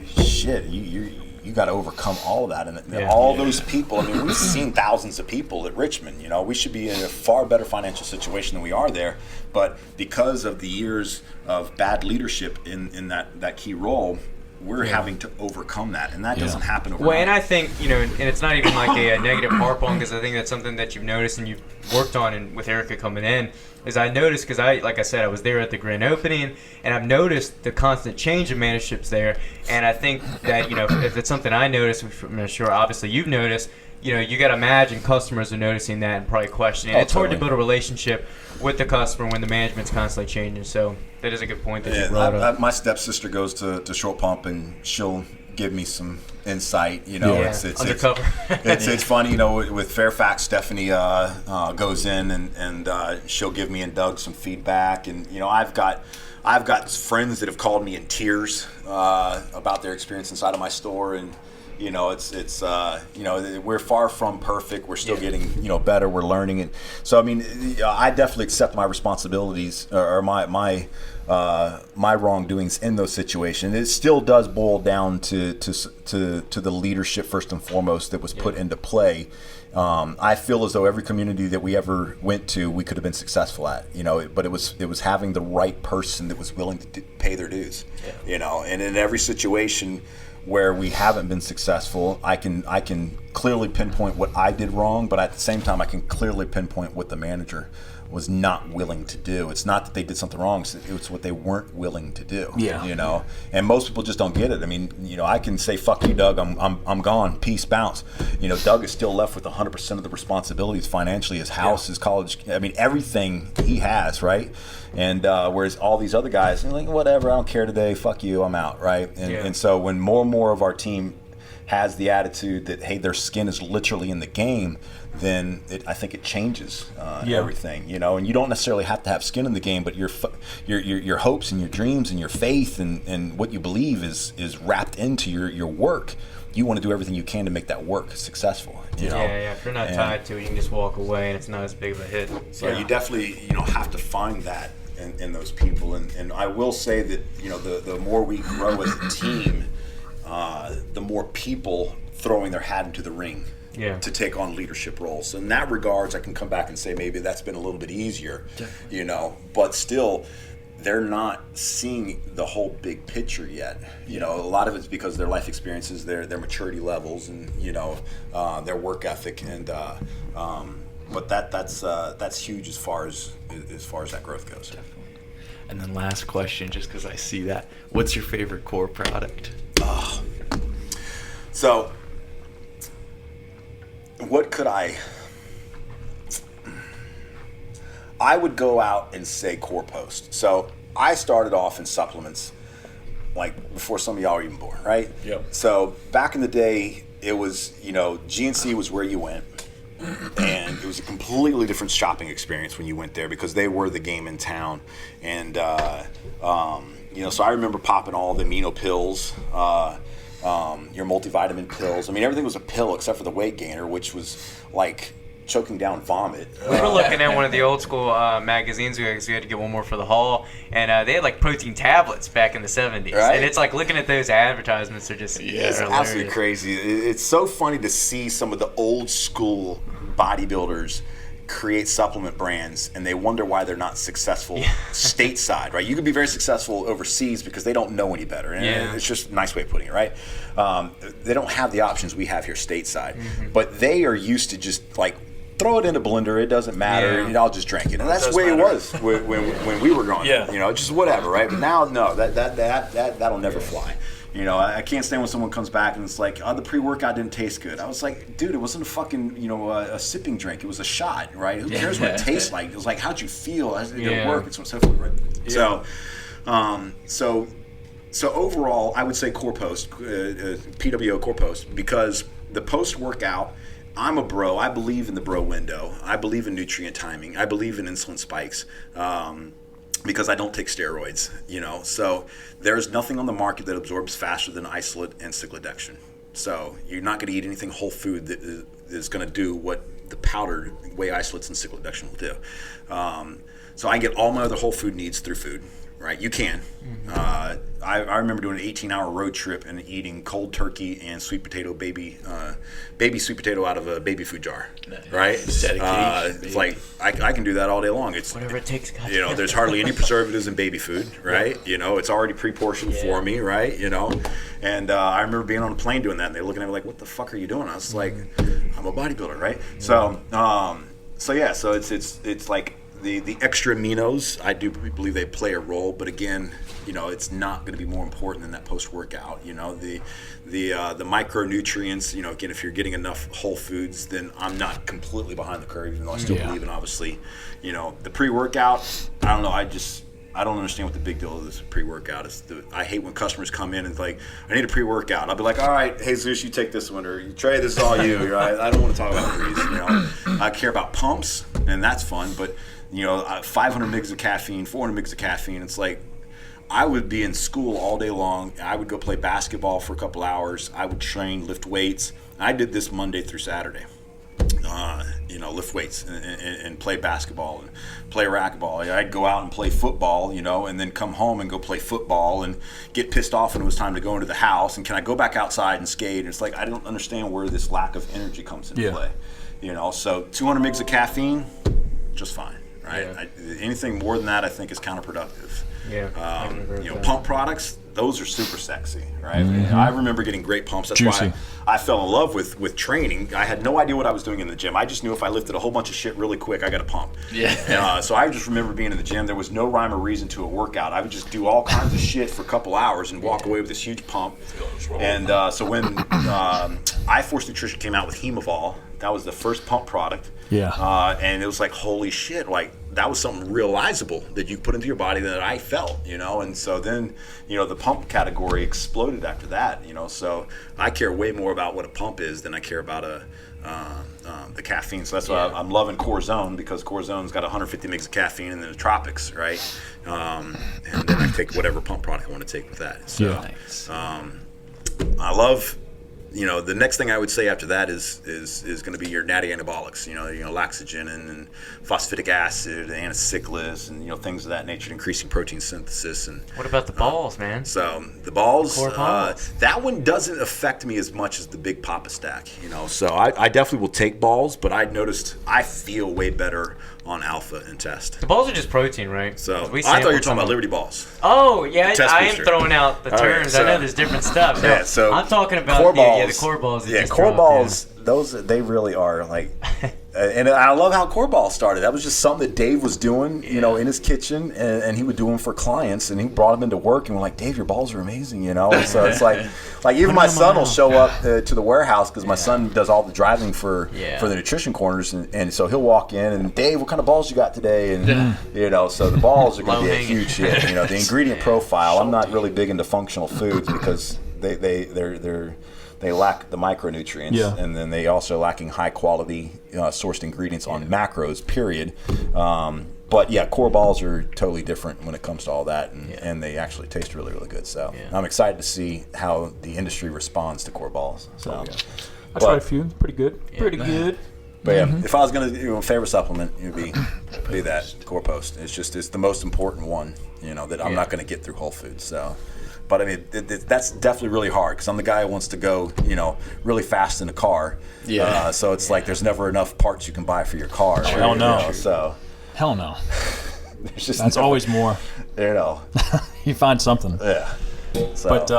shit, you got to overcome all of that. And all those people, I mean, we've seen thousands of people at Richmond. We should be in a far better financial situation than we are there. But because of the years of bad leadership in that key role, we're having to overcome that, and that doesn't happen overnight. Well, and I think, and it's not even like a negative harp on, because I think that's something that you've noticed and you've worked on, and with Erica coming in, is I noticed, because like I said, I was there at the grand opening, and I've noticed the constant change of managerships there, and I think that, if it's something I noticed, which I'm sure obviously you've noticed, you got to imagine customers are noticing that and probably questioning. It's hard to build a relationship with the customer when the management's constantly changing. So that is a good point that you brought up. My stepsister goes to Short Pump, and she'll give me some insight. It's undercover. It's funny. With Fairfax, Stephanie goes in and she'll give me and Doug some feedback, and I've got friends that have called me in tears about their experience inside of my store, and we're far from perfect. We're still getting better. We're learning it. So I mean, I definitely accept my responsibilities or my wrongdoings in those situations. It still does boil down to the leadership first and foremost that was put into play. I feel as though every community that we ever went to, we could have been successful at, but it was having the right person that was willing to pay their dues, and in every situation where we haven't been successful, I can clearly pinpoint what I did wrong, but at the same time, I can clearly pinpoint what the manager was not willing to do. It's not that they did something wrong; it's what they weren't willing to do. And most people just don't get it. I mean, I can say "fuck you, Doug." I'm gone. Peace, bounce. Doug is still left with 100% of the responsibilities financially. His house, his college. I mean, everything he has, right? And whereas all these other guys, they're like, whatever, I don't care today. Fuck you, I'm out, right? And so when more and more of our team has the attitude that, hey, their skin is literally in the game, then I think it changes everything, and you don't necessarily have to have skin in the game, but your hopes and your dreams and your faith and what you believe is wrapped into your work. You want to do everything you can to make that work successful. If you're not tied to it, you can just walk away, and it's not as big of a hit. So you definitely have to find that in those people, and I will say that the more we grow as a team, the more people throwing their hat into the ring to take on leadership roles. So in that regards, I can come back and say maybe that's been a little bit easier, but still, they're not seeing the whole big picture yet. A lot of it's because of their life experiences, their maturity levels, and their work ethic, and but that's huge as far as that growth goes. Definitely. And then last question, just because I see that, what's your favorite core product? So, what could I would go out and say core post. So I started off in supplements like before some of y'all were even born, right? Yep. So back in the day, it was, GNC was where you went. And it was a completely different shopping experience when you went there because they were the game in town. And, so I remember popping all the amino pills, your multivitamin pills. I mean, everything was a pill except for the weight gainer, which was like choking down vomit. We were looking at one of the old school magazines because we had to get one more for the haul, and they had like protein tablets back in the 70s. Right? And it's like looking at those advertisements are just it's absolutely crazy. It's so funny to see some of the old school bodybuilders create supplement brands, and they wonder why they're not successful stateside, right? You could be very successful overseas because they don't know any better, and it's just a nice way of putting it, right? They don't have the options we have here stateside, but they are used to just like throw it in a blender, it doesn't matter, I'll just drink it. And that's the way it was when we were growing up, just whatever, right? But now, no, that'll never fly. You know, I can't stand when someone comes back and it's like, oh, the pre-workout didn't taste good. I was like, dude, it wasn't a fucking, a sipping drink. It was a shot, right? Who cares what it tastes like? It was like, how'd you feel? Did it work? And so on and so forth, right? Yeah. So overall, I would say core post, PWO core post, because the post-workout, I'm a bro. I believe in the bro window. I believe in nutrient timing. I believe in insulin spikes. Because I don't take steroids, So there's nothing on the market that absorbs faster than isolate and cyclodextrin. So you're not going to eat anything whole food that is going to do what the powdered whey isolates and cyclodextrin will do. So I get all my other whole food needs through food, right? You can. I remember doing an 18-hour road trip and eating cold turkey and sweet potato baby sweet potato out of a baby food jar, right? It's like I can do that all day long. It's whatever it takes. There's hardly any preservatives in baby food, right? It's already pre-portioned for me, right? And I remember being on a plane doing that, and they're looking at me like, "What the fuck are you doing?" I was like, "I'm a bodybuilder, right?" So it's like. The extra aminos, I do believe they play a role, but again, it's not going to be more important than that post-workout. The micronutrients, again, if you're getting enough whole foods, then I'm not completely behind the curve, even though I still believe in, obviously, the pre-workout. I don't know. I don't understand what the big deal of this pre-workout is. I hate when customers come in and like, I need a pre-workout. I'll be like, all right, Jesus, you take this one, or Trey, this is all you. Right? I don't want to talk about these. I care about pumps, and that's fun, but 500 mgs of caffeine, 400 mgs of caffeine. It's like, I would be in school all day long. I would go play basketball for a couple hours. I would train, lift weights. I did this Monday through Saturday. Lift weights and play basketball and play racquetball. I'd go out and play football, and then come home and go play football and get pissed off when it was time to go into the house. And can I go back outside and skate? And it's like, I don't understand where this lack of energy comes into play. So 200 mgs of caffeine, just fine. Right? Anything more than that, I think, is counterproductive. Pump products, those are super sexy, right? I remember getting great pumps. That's why I fell in love with training. I had no idea what I was doing in the gym. I just knew if I lifted a whole bunch of shit really quick, I got a pump. So I just remember being in the gym. There was no rhyme or reason to a workout. I would just do all kinds of shit for a couple hours and walk away with this huge pump. And so when iForce Nutrition came out with Hemavol, that was the first pump product. And it was like, holy shit, like that was something realizable that you put into your body that I felt, and so then, the pump category exploded after that, so I care way more about what a pump is than I care about the caffeine. So that's why I'm loving Core Zone, because Core Zone's got 150 mg of caffeine and then the Tropics, right? And then I take whatever pump product I want to take with that. So I love. The next thing I would say after that is going to be your natty anabolics, laxogen and phosphatic acid, and anacyclus, and things of that nature, increasing protein synthesis. And what about the balls, man? So the balls, core balls. That one doesn't affect me as much as the big Papa Stack. So I definitely will take balls, but I noticed I feel way better on alpha and test. The balls are just protein, right? So I thought you were talking about Liberty balls. Oh yeah, I am throwing out the terms. I know there's different stuff. No, so I'm talking about core balls. The core balls. Core balls. Those, they really are like, and I love how core balls started. That was just something that Dave was doing, in his kitchen, and he would do them for clients, and he brought them into work, and we're like, Dave, your balls are amazing, And so it's like even my son will show up to the warehouse, because my son does all the driving for the nutrition corners, and so he'll walk in, and Dave, what kind of balls you got today? And so the balls are going to be a huge hit. The ingredient profile. I'm not really big into functional foods because they lack the micronutrients, and then they also lacking high quality sourced ingredients on macros, period. But core balls are totally different when it comes to all that, and they actually taste really, really good. So I'm excited to see how the industry responds to core balls. So I tried a few, pretty good, pretty good. But if I was going to do a favorite supplement, it would be that core post. It's the most important one, that I'm not going to get through Whole Foods. So. But I mean, that's definitely really hard, because I'm the guy who wants to go, really fast in a car. So it's like there's never enough parts you can buy for your car. Hell no. So hell no. That's always more. You find something. Yeah. So. But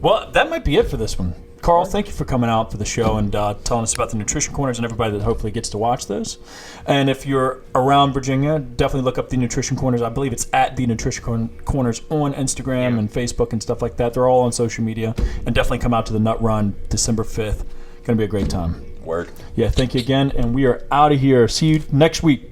Well, that might be it for this one. Carl, thank you for coming out for the show and telling us about the Nutrition Corners and everybody that hopefully gets to watch those. And if you're around Virginia, definitely look up the Nutrition Corners. I believe it's at the Nutrition Corners on Instagram and Facebook and stuff like that. They're all on social media. And definitely come out to the Nut Run December 5th. Going to be a great time. Word. Yeah, thank you again. And we are out of here. See you next week.